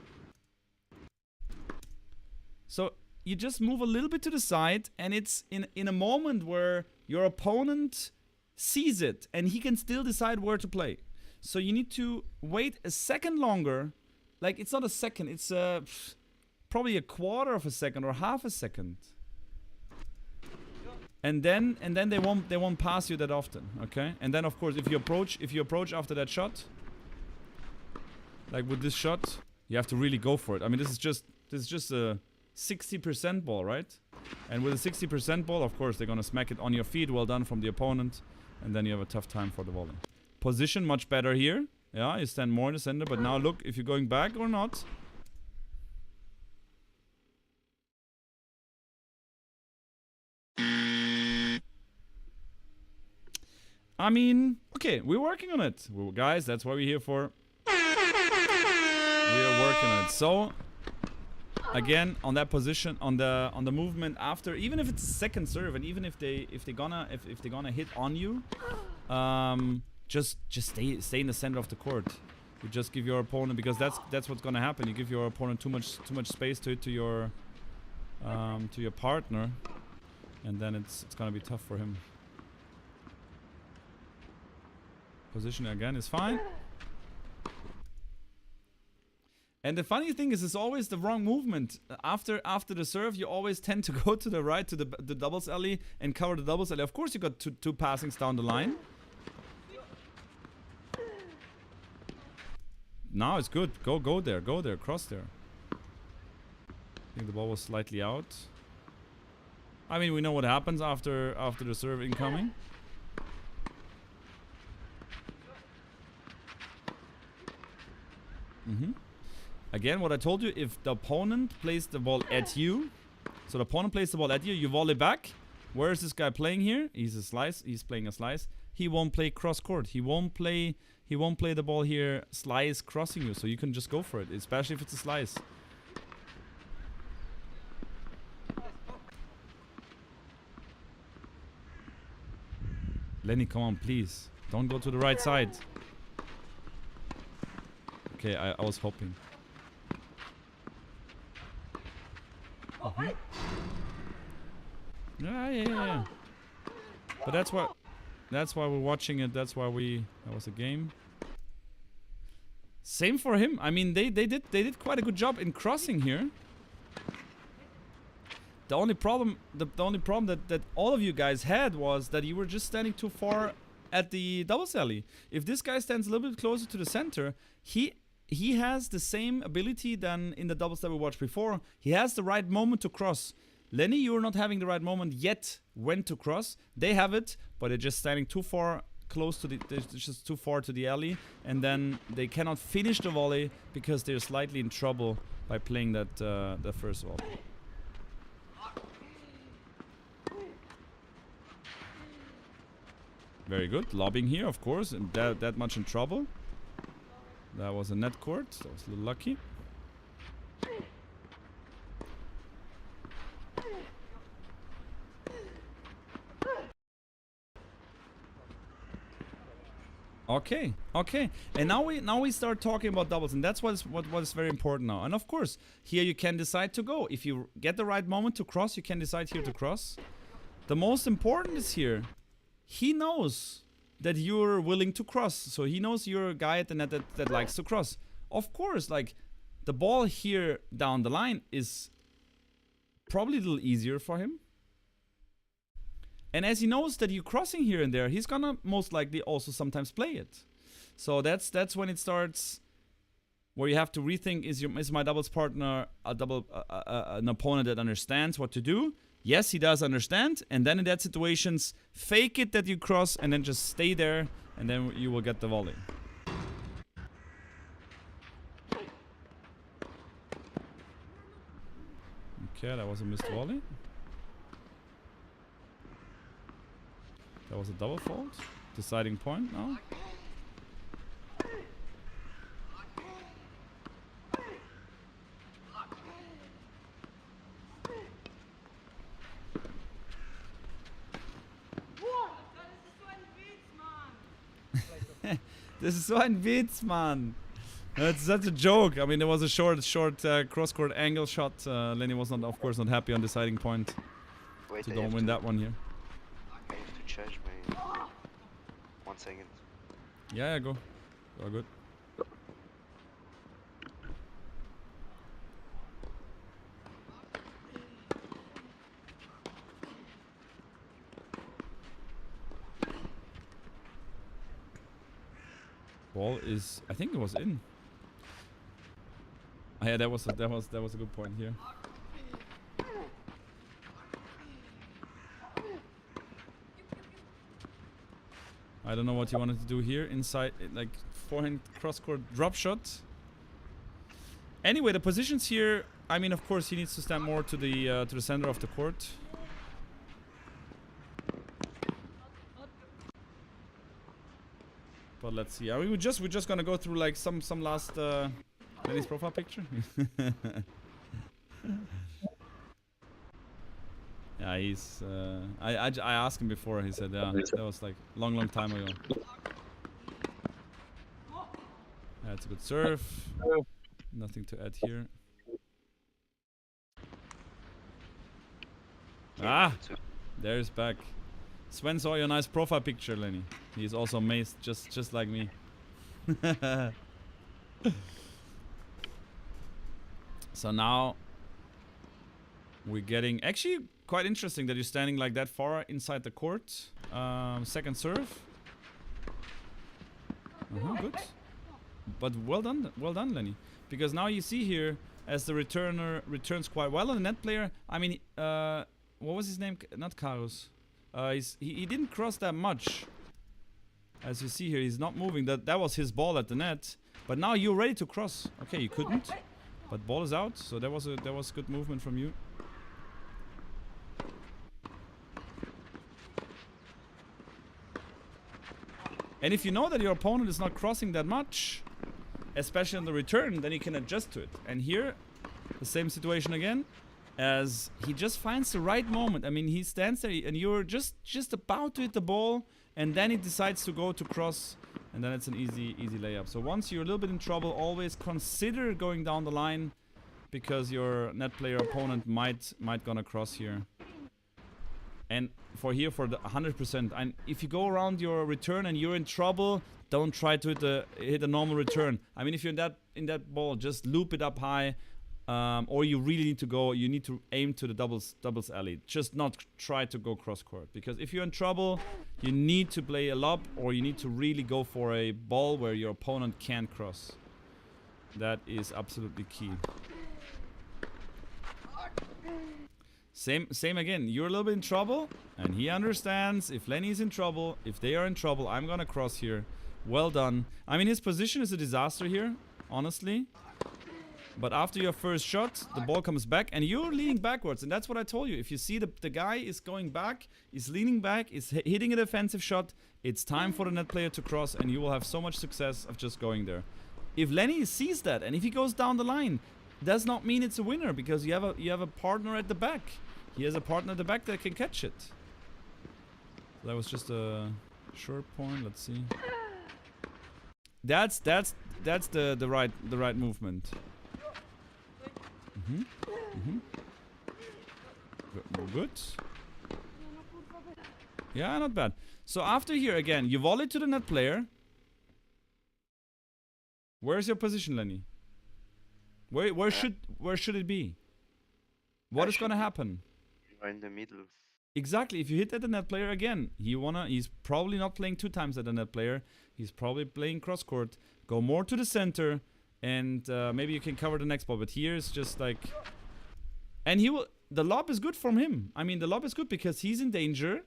So you just move a little bit to the side, and it's in a moment where your opponent sees it, and he can still decide where to play. So you need to wait a second longer. Like it's not a second, it's probably a quarter of a second or half a second. And then they won't pass you that often, okay? And then of course if you approach after that shot, like with this shot, you have to really go for it. I mean this is just a 60% ball, right? And with a 60% ball, of course, they're gonna smack it on your feet. Well done from the opponent. And then you have a tough time for the volley. Position much better here. Yeah, you stand more in the center. But now look if you're going back or not. I mean, okay, we're working on it. Guys, that's what we're here for. We are working on it. So again, on that position, on the movement after, even if it's a second serve, and even if they're gonna hit on you, just stay in the center of the court. You just give your opponent, because that's what's gonna happen. You give your opponent too much space to your partner, and then it's gonna be tough for him. Position again is fine. And the funny thing is, it's always the wrong movement. After the serve, you always tend to go to the right, to the doubles alley, and cover the doubles alley. Of course, you got two passings down the line. now it's good. Go there, cross there. I think the ball was slightly out. I mean, we know what happens after the serve incoming. Again, what I told you, if the opponent plays the ball at you, so the opponent plays the ball at you, you volley back. Where is this guy playing here? He's a slice. He's playing a slice. He won't play cross court. He won't play the ball here slice crossing you. So you can just go for it, especially if it's a slice. Lenny, come on, please. Don't go to the right side. Okay, I was hoping. Yeah. But that's why we're watching it. That's why that was a game. Same for him. I mean, they did quite a good job in crossing here. The only problem that all of you guys had was that you were just standing too far at the doubles alley. If this guy stands a little bit closer to the center, he has the same ability than in the doubles that we watched before. He has the right moment to cross. Lenny, you're not having the right moment yet when to cross. They have it, but they're just standing too far close to they're just too far to the alley, and then they cannot finish the volley because they're slightly in trouble by playing that the first volley. Very good. Lobbing here, of course, and that much in trouble. That was a net court. That was a little lucky. Okay. And now we start talking about doubles, and that's what is very important now. And of course, here you can decide to go. If you get the right moment to cross, you can decide here to cross. The most important is here. He knows that you're willing to cross. So he knows you're a guy at the net that likes to cross. Of course, like, the ball here down the line is probably a little easier for him. And as he knows that you're crossing here and there, he's gonna most likely also sometimes play it. So that's when it starts, where you have to rethink, is my doubles partner an opponent that understands what to do? Yes, he does understand, and then in that situations, fake it that you cross and then just stay there, and then you will get the volley. Okay, that was a missed volley. That was a double fault. Deciding point now. This is so ein Witz, man. That's a joke. I mean, it was a short cross-court angle shot. Lenny was not, of course, not happy on deciding point. Wait, so don't win that one here. I have to charge my... 1 second. Yeah, go. All good. Ball is, I think it was in. Oh, yeah, that was a good point here. I don't know what he wanted to do here. Inside, like, forehand cross-court drop shot. Anyway, the positions here, I mean, of course, he needs to stand more to the center of the court. But let's see. Are we we're just gonna go through like some last Lenny's profile picture? Yeah, he's I asked him before. He said, yeah, that was like long time ago. That's a good serve. Nothing to add here. Ah, there's back. Sven saw your nice profile picture, Lenny. He's also amazed, just like me. So now we're getting actually quite interesting that you're standing like that far inside the court. Second serve. Good. But well done, Lenny. Because now you see here, as the returner returns quite well on the net player. I mean, what was his name? Not Karos. He didn't cross that much. As you see here, he's not moving. That was his ball at the net. But now you're ready to cross. Okay, you couldn't. But ball is out, so that was good movement from you. And if you know that your opponent is not crossing that much, especially on the return, then you can adjust to it. And here, the same situation again, as he just finds the right moment. I mean, he stands there and you're just about to hit the ball, and then he decides to go to cross, and then it's an easy layup. So once you're a little bit in trouble, always consider going down the line, because your net player opponent might gonna cross here. And for the 100%, and if you go around your return and you're in trouble, don't try to hit a normal return. I mean, if you're in that ball, just loop it up high, or you really need to go. You need to aim to the doubles alley. Just not try to go cross court, because if you're in trouble, you need to play a lob, or you need to really go for a ball where your opponent can't cross. That is absolutely key. Same again. You're a little bit in trouble, and he understands. If Lenny's in trouble, if they are in trouble, I'm gonna cross here. Well done. I mean, his position is a disaster here, honestly. But after your first shot, the ball comes back, and you're leaning backwards. And that's what I told you. If you see the guy is going back, is leaning back, is hitting a defensive shot, it's time for the net player to cross, and you will have so much success of just going there. If Lenny sees that, and if he goes down the line, does not mean it's a winner, because you have a partner at the back. He has a partner at the back that can catch it. That was just a short point. Let's see. That's the right movement. Good. Yeah, not bad. So after here again, you volley to the net player. Where's your position, Lenny? Where should it be? What is gonna happen? You're in the middle. Exactly. If you hit at the net player again, he's probably not playing 2 times at the net player. He's probably playing cross court. Go more to the center, and maybe you can cover the next ball. But here is just like, and the lob is good from him. I mean, the lob is good because he's in danger,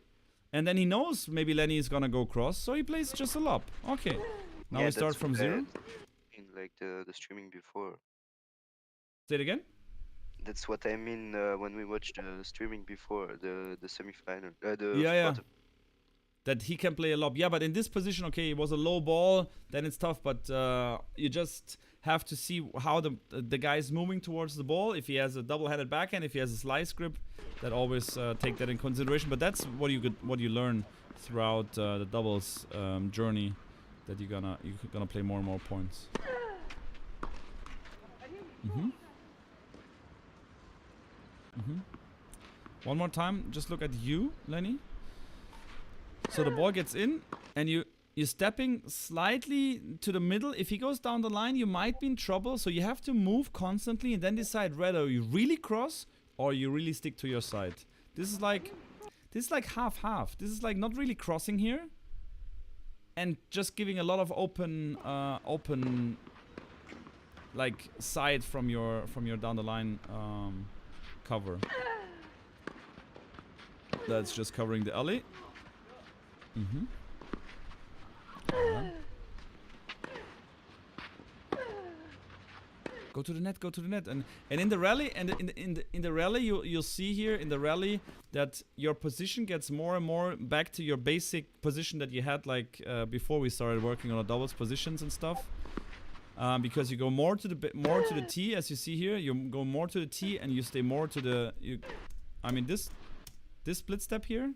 and then he knows maybe Lenny is gonna go cross, so he plays just a lob. Okay. Now Yeah, we start that's from what zero. In like the streaming before. Say it again. That's what I mean when we watched the streaming before the semi-final. Yeah. quarter. That he can play a lob. Yeah, but in this position, okay, it was a low ball, then it's tough, but you just have to see how the guy is moving towards the ball. If he has a double-handed backhand, if he has a slice grip, that always take that in consideration. But that's what you learn throughout the doubles journey, that you're gonna play more and more points. One more time, just look at you, Lenny. So the ball gets in, and you're stepping slightly to the middle. If he goes down the line, you might be in trouble. So you have to move constantly and then decide whether you really cross or you really stick to your side. This is like half-half. This is like not really crossing here, and just giving a lot of open like side from your down the line cover. That's just covering the alley. Go to the net, and in the rally, and in the rally, you'll see here in the rally that your position gets more and more back to your basic position that you had like before we started working on the doubles positions and stuff. Because you go more to the tee, as you see here, you go more to the tee, and you stay more to the. I mean, this split step here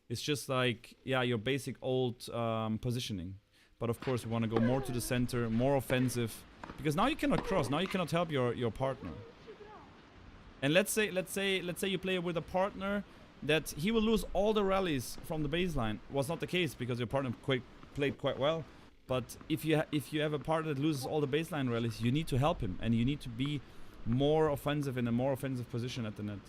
is just like, yeah, your basic old positioning. But of course, we want to go more to the center, more offensive, because now you cannot cross. Now you cannot help your partner. And let's say you play with a partner that he will lose all the rallies from the baseline. Was not the case, because your partner played quite well. But if you have a partner that loses all the baseline rallies, you need to help him, and you need to be more offensive, in a more offensive position at the net.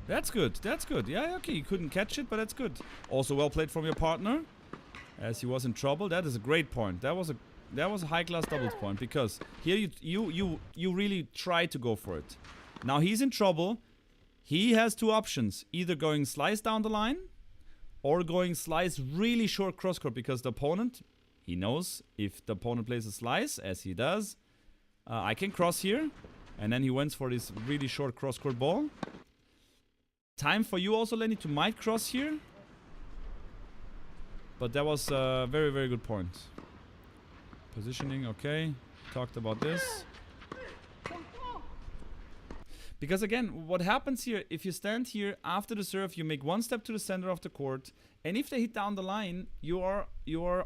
That's good. That's good. Yeah, okay. You couldn't catch it, but that's good. Also well played from your partner. as he was in trouble. That is a great point. That was a high-class doubles point, because here you really try to go for it. Now he's in trouble. He has two options: either going slice down the line, or going slice really short cross-court, because the opponent, he knows if the opponent plays a slice, as he does, I can cross here, and then he went for this really short cross-court ball. Time for you also, Lenny, to might cross here. But that was a very, very good point. Positioning, okay. Talked about this. Because again, what happens here, if you stand here after the serve, you make one step to the center of the court, and if they hit down the line, you are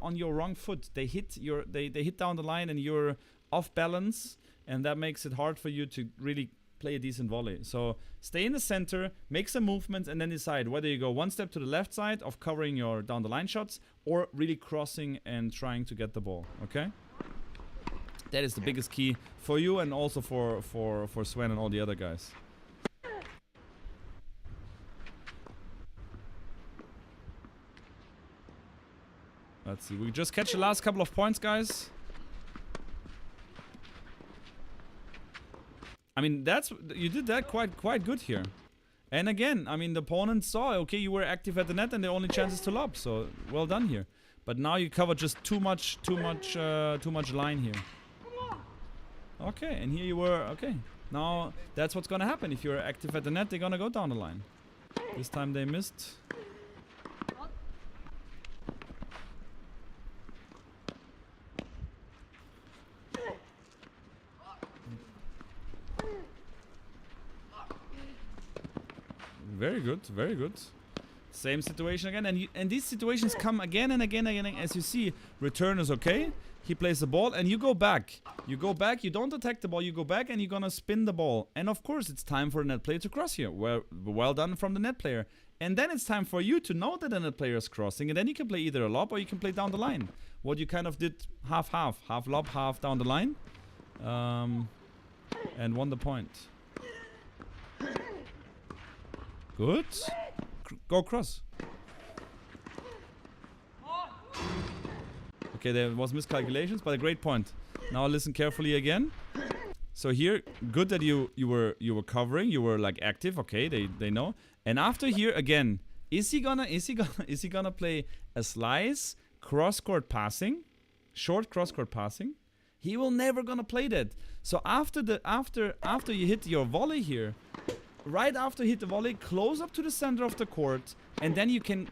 on your wrong foot. They hit down the line and you're off balance, and that makes it hard for you to really play a decent volley. So stay in the center, make some movements, and then decide whether you go one step to the left side of covering your down the line shots, or really crossing and trying to get the ball. Okay? That is the biggest key for you, and also for Sven and all the other guys. Let's see. We just catch the last couple of points, guys. I mean, you did that quite good here. And again, I mean, the opponent saw, okay, you were active at the net and the only chance is to lob, so well done here. But now you covered just too much line here. Okay, and here you were, okay. Now that's what's gonna happen. If you're active at the net, they're gonna go down the line. This time they missed. Very good, very good. Same situation again, and these situations come again and again and again. As you see, return is okay. He plays the ball, and you go back. You go back, you don't attack the ball, you go back, and you're gonna spin the ball. And of course, it's time for the net player to cross here. Well done from the net player. And then it's time for you to know that the net player is crossing, and then you can play either a lob or you can play down the line. What you kind of did half-half. Half lob, half down the line. And won the point. Good. Go cross. Okay, there was miscalculations, but a great point. Now listen carefully again. So here, good that you were covering, you were like active. Okay, they know. And after here again, is he gonna play a slice, cross court passing, short cross court passing? He will never gonna play that. So after you hit your volley here, right after you hit the volley, close up to the center of the court, and then you can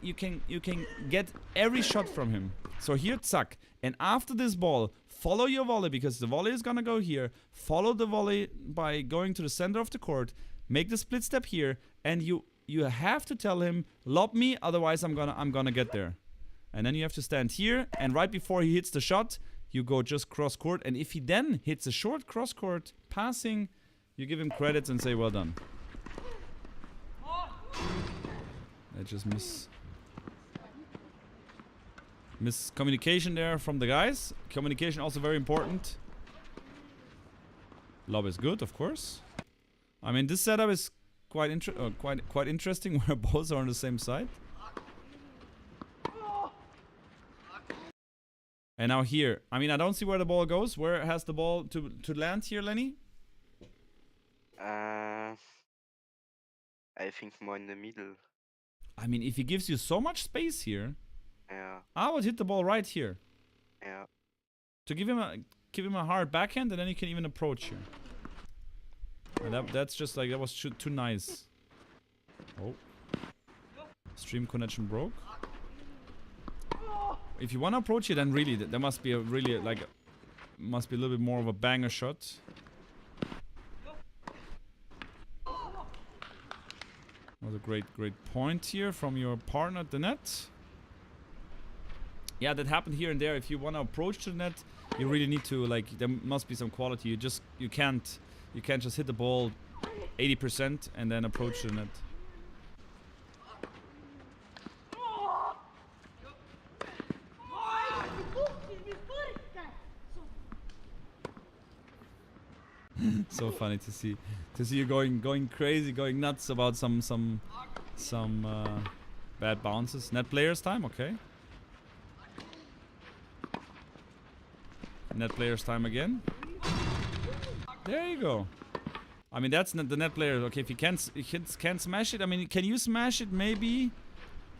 get every shot from him. So here, zack. And after this ball, follow your volley, because the volley is gonna go here. Follow the volley by going to the center of the court. Make the split step here, and you have to tell him, lob me, otherwise I'm gonna get there. And then you have to stand here, and right before he hits the shot, you go just cross court. And if he then hits a short cross court passing, you give him credits and say well done. I just miscommunication there from the guys. Communication also very important. Lob is good, of course. I mean, this setup is quite interesting, where both are on the same side. And now here, I mean, I don't see where the ball goes. Where has the ball to land here, Lenny? I think more in the middle. I mean, if he gives you so much space here, Yeah. I would hit the ball right here. Yeah. To give him a hard backhand, and then he can even approach here. And that's just like, that was too nice. Oh. Stream connection broke. If you want to approach it, then really, there must be a really, like, must be a little bit more of a banger shot. Was a great point here from your partner at the net. Yeah, that happened here and there. If you want to approach to the net, you really need to, like, there must be some quality. You can't just hit the ball 80% and then approach to the net. So funny to see you going crazy, going nuts about some bad bounces. Net players time, okay. Net player's time again. There you go. I mean, that's not the net player. Okay, if he can't smash it, I mean, can you smash it? Maybe.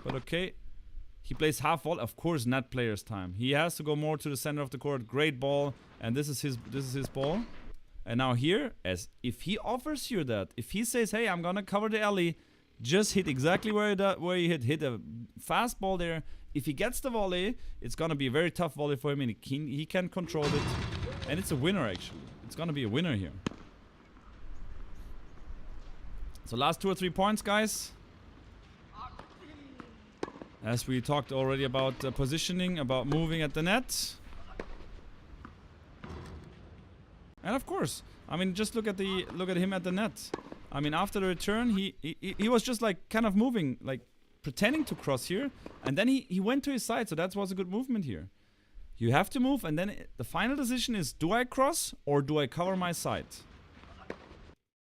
But okay. He plays half volley. Of course, net player's time. He has to go more to the center of the court. Great ball. And this is his ball. And now here, as if he offers you that, if he says, hey, I'm gonna cover the alley, just hit exactly where you hit a fast ball there. If he gets the volley, it's gonna be a very tough volley for him, and he can control it. And it's a winner, actually. It's gonna be a winner here. So last 2 or 3 points, guys. As we talked already about positioning, about moving at the net. And of course, I mean, just look at him at the net. I mean, after the return, he was just like kind of moving, like pretending to cross here, and then he went to his side. So that was a good movement here. You have to move, and then the final decision is: do I cross or do I cover my side?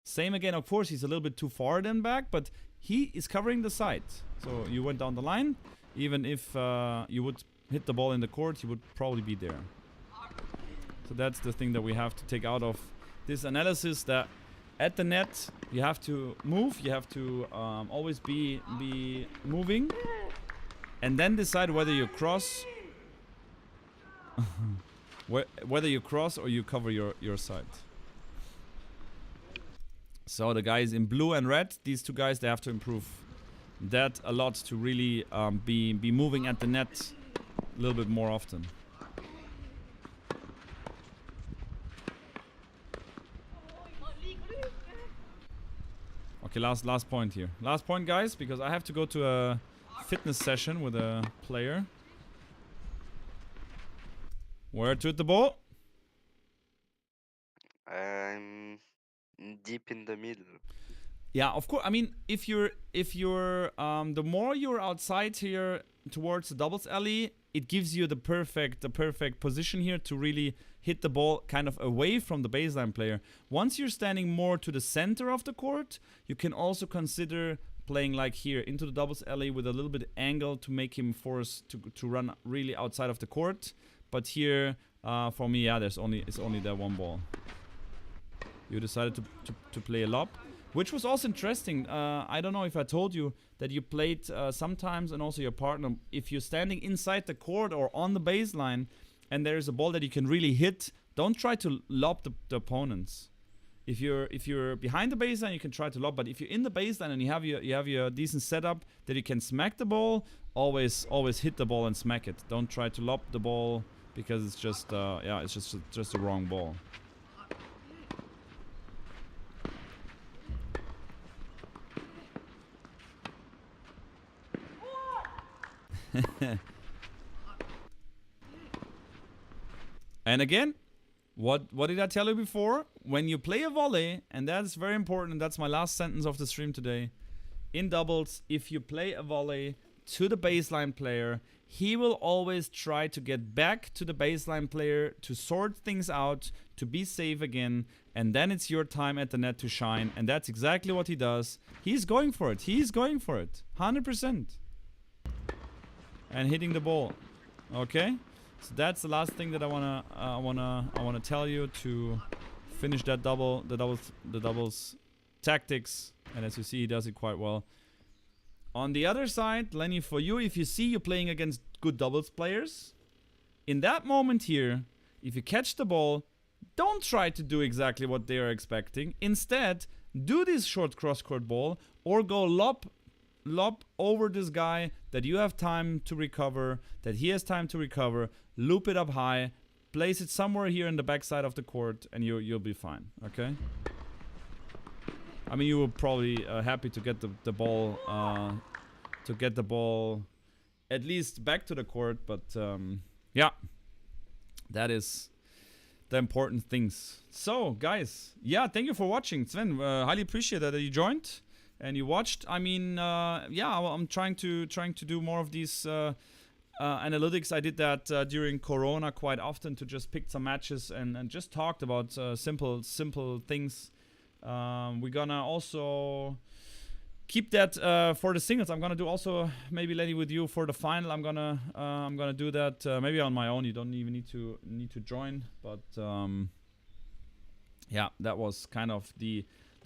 Same again. Of course, he's a little bit too far then back, but he is covering the side. So you went down the line. Even if you would hit the ball in the court, you would probably be there. So that's the thing that we have to take out of this analysis, that at the net you have to move, you have to always be moving, and then decide whether you cross whether you cross or you cover your side. So the guys in blue and red, these two guys, they have to improve that a lot to really be moving at the net a little bit more often. Okay, last point here. Last point, guys, because I have to go to a fitness session with a player. Where to hit the ball? I'm deep in the middle. Yeah, of course. I mean, if you're the more you're outside here towards the doubles alley, it gives you the perfect position here to really hit the ball kind of away from the baseline player. Once you're standing more to the center of the court, you can also consider playing like here into the doubles alley with a little bit angle to make him force to run really outside of the court. But here, for me, yeah, it's only that one ball. You decided to play a lob, which was also interesting. I don't know if I told you that you played sometimes, and also your partner, if you're standing inside the court or on the baseline and there's a ball that you can really hit, don't try to lob the opponents. If you're behind the baseline, you can try to lob, but if you're in the baseline and you have your decent setup that you can smack the ball, always hit the ball and smack it. Don't try to lob the ball, because it's just yeah, it's just a wrong ball. And again, what did I tell you before? When you play a volley, and that's very important, and that's my last sentence of the stream today, in doubles, if you play a volley to the baseline player, he will always try to get back to the baseline player to sort things out, to be safe again, and then it's your time at the net to shine, and that's exactly what he does. He's going for it. He's going for it. 100%. And hitting the ball. Okay? So that's the last thing that I wanna tell you to finish that the doubles tactics. And as you see, he does it quite well. On the other side, Lenny, for you, if you see you playing against good doubles players, in that moment here, if you catch the ball, don't try to do exactly what they are expecting. Instead, do this short cross-court ball, or go lob over this guy that you have time to recover, that he has time to recover, loop it up high, place it somewhere here in the backside of the court, and you'll be fine, okay? I mean, you were probably happy to get the ball at least back to the court, but yeah, that is the important things. So, guys, yeah, thank you for watching. Sven, highly appreciate that you joined and you watched. I mean, yeah, I'm trying to do more of these analytics. I did that during Corona quite often, to just pick some matches and just talked about simple things. We're gonna also keep that for the singles. I'm gonna do also maybe Lenny with you for the final. I'm gonna do that maybe on my own. You don't even need to join, but yeah, that was kind of the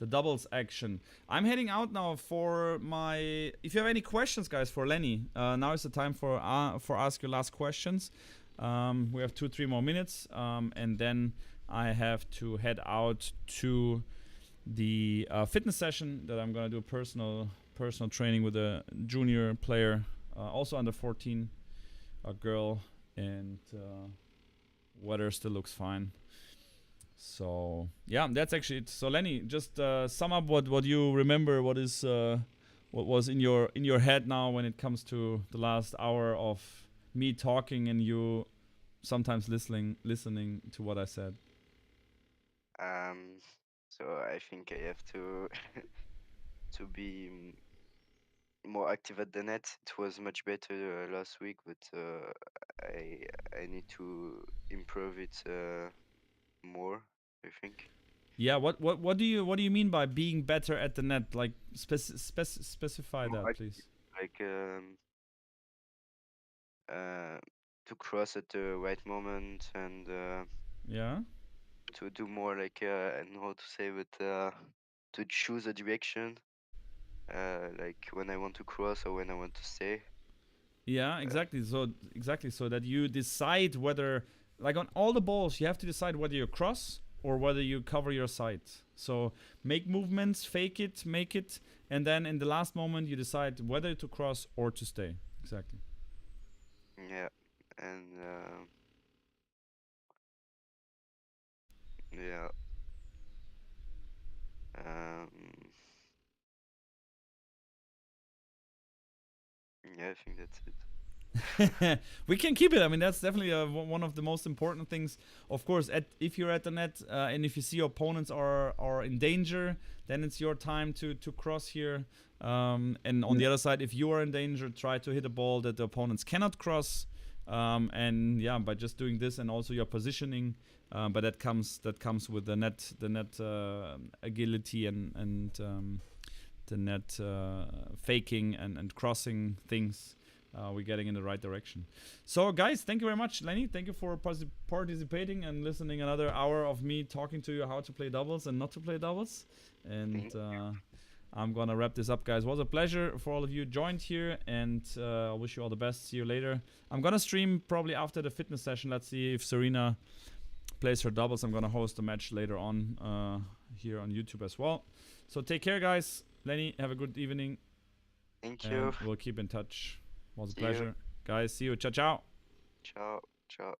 doubles action. I'm heading out now for my. If you have any questions, guys, for Lenny, now is the time for ask your last questions. We have 2-3 more minutes, and then I have to head out to the fitness session that I'm gonna do personal training with a junior player, also under 14, a girl, and weather still looks fine. So yeah, that's actually it. So Lenny, just sum up what you remember. What was in your head now when it comes to the last hour of me talking and you sometimes listening to what I said. So I think I have to to be more active at the net. It was much better last week, but I need to improve it more, I think. Yeah, what do you mean by being better at the net? Like specify More that, active, please. like uh, to cross at the right moment and Yeah. to do more like I don't know how to say, but to choose a direction, like when I want to cross or when I want to stay. Yeah, Uh, exactly so that you decide whether, like on all the balls, you have to decide whether you cross or whether you cover your sight. So make movements, fake it, make it, and then in the last moment you decide whether to cross or to stay. Exactly. yeah, and yeah, um, yeah, I think that's it. We can keep it. I mean, that's definitely one of the most important things. Of course, if you're at the net and if you see your opponents are in danger, then it's your time to cross here. And on the other side, if you are in danger, try to hit a ball that the opponents cannot cross. And yeah, by just doing this and also your positioning, but that comes with the net agility and the net faking and crossing things. We're getting in the right direction. So, guys, thank you very much, Lenny. Thank you for participating and listening another hour of me talking to you how to play doubles and not to play doubles. And I'm gonna wrap this up, guys. It was a pleasure for all of you joined here, and I wish you all the best. See you later. I'm gonna stream probably after the fitness session. Let's see if Serena plays her doubles. I'm gonna host a match later on here on YouTube as well. So take care, guys. Lenny, have a good evening. Thank you. And we'll keep in touch. Was a See you. pleasure. Guys, see you. Ciao, ciao. Ciao. Ciao.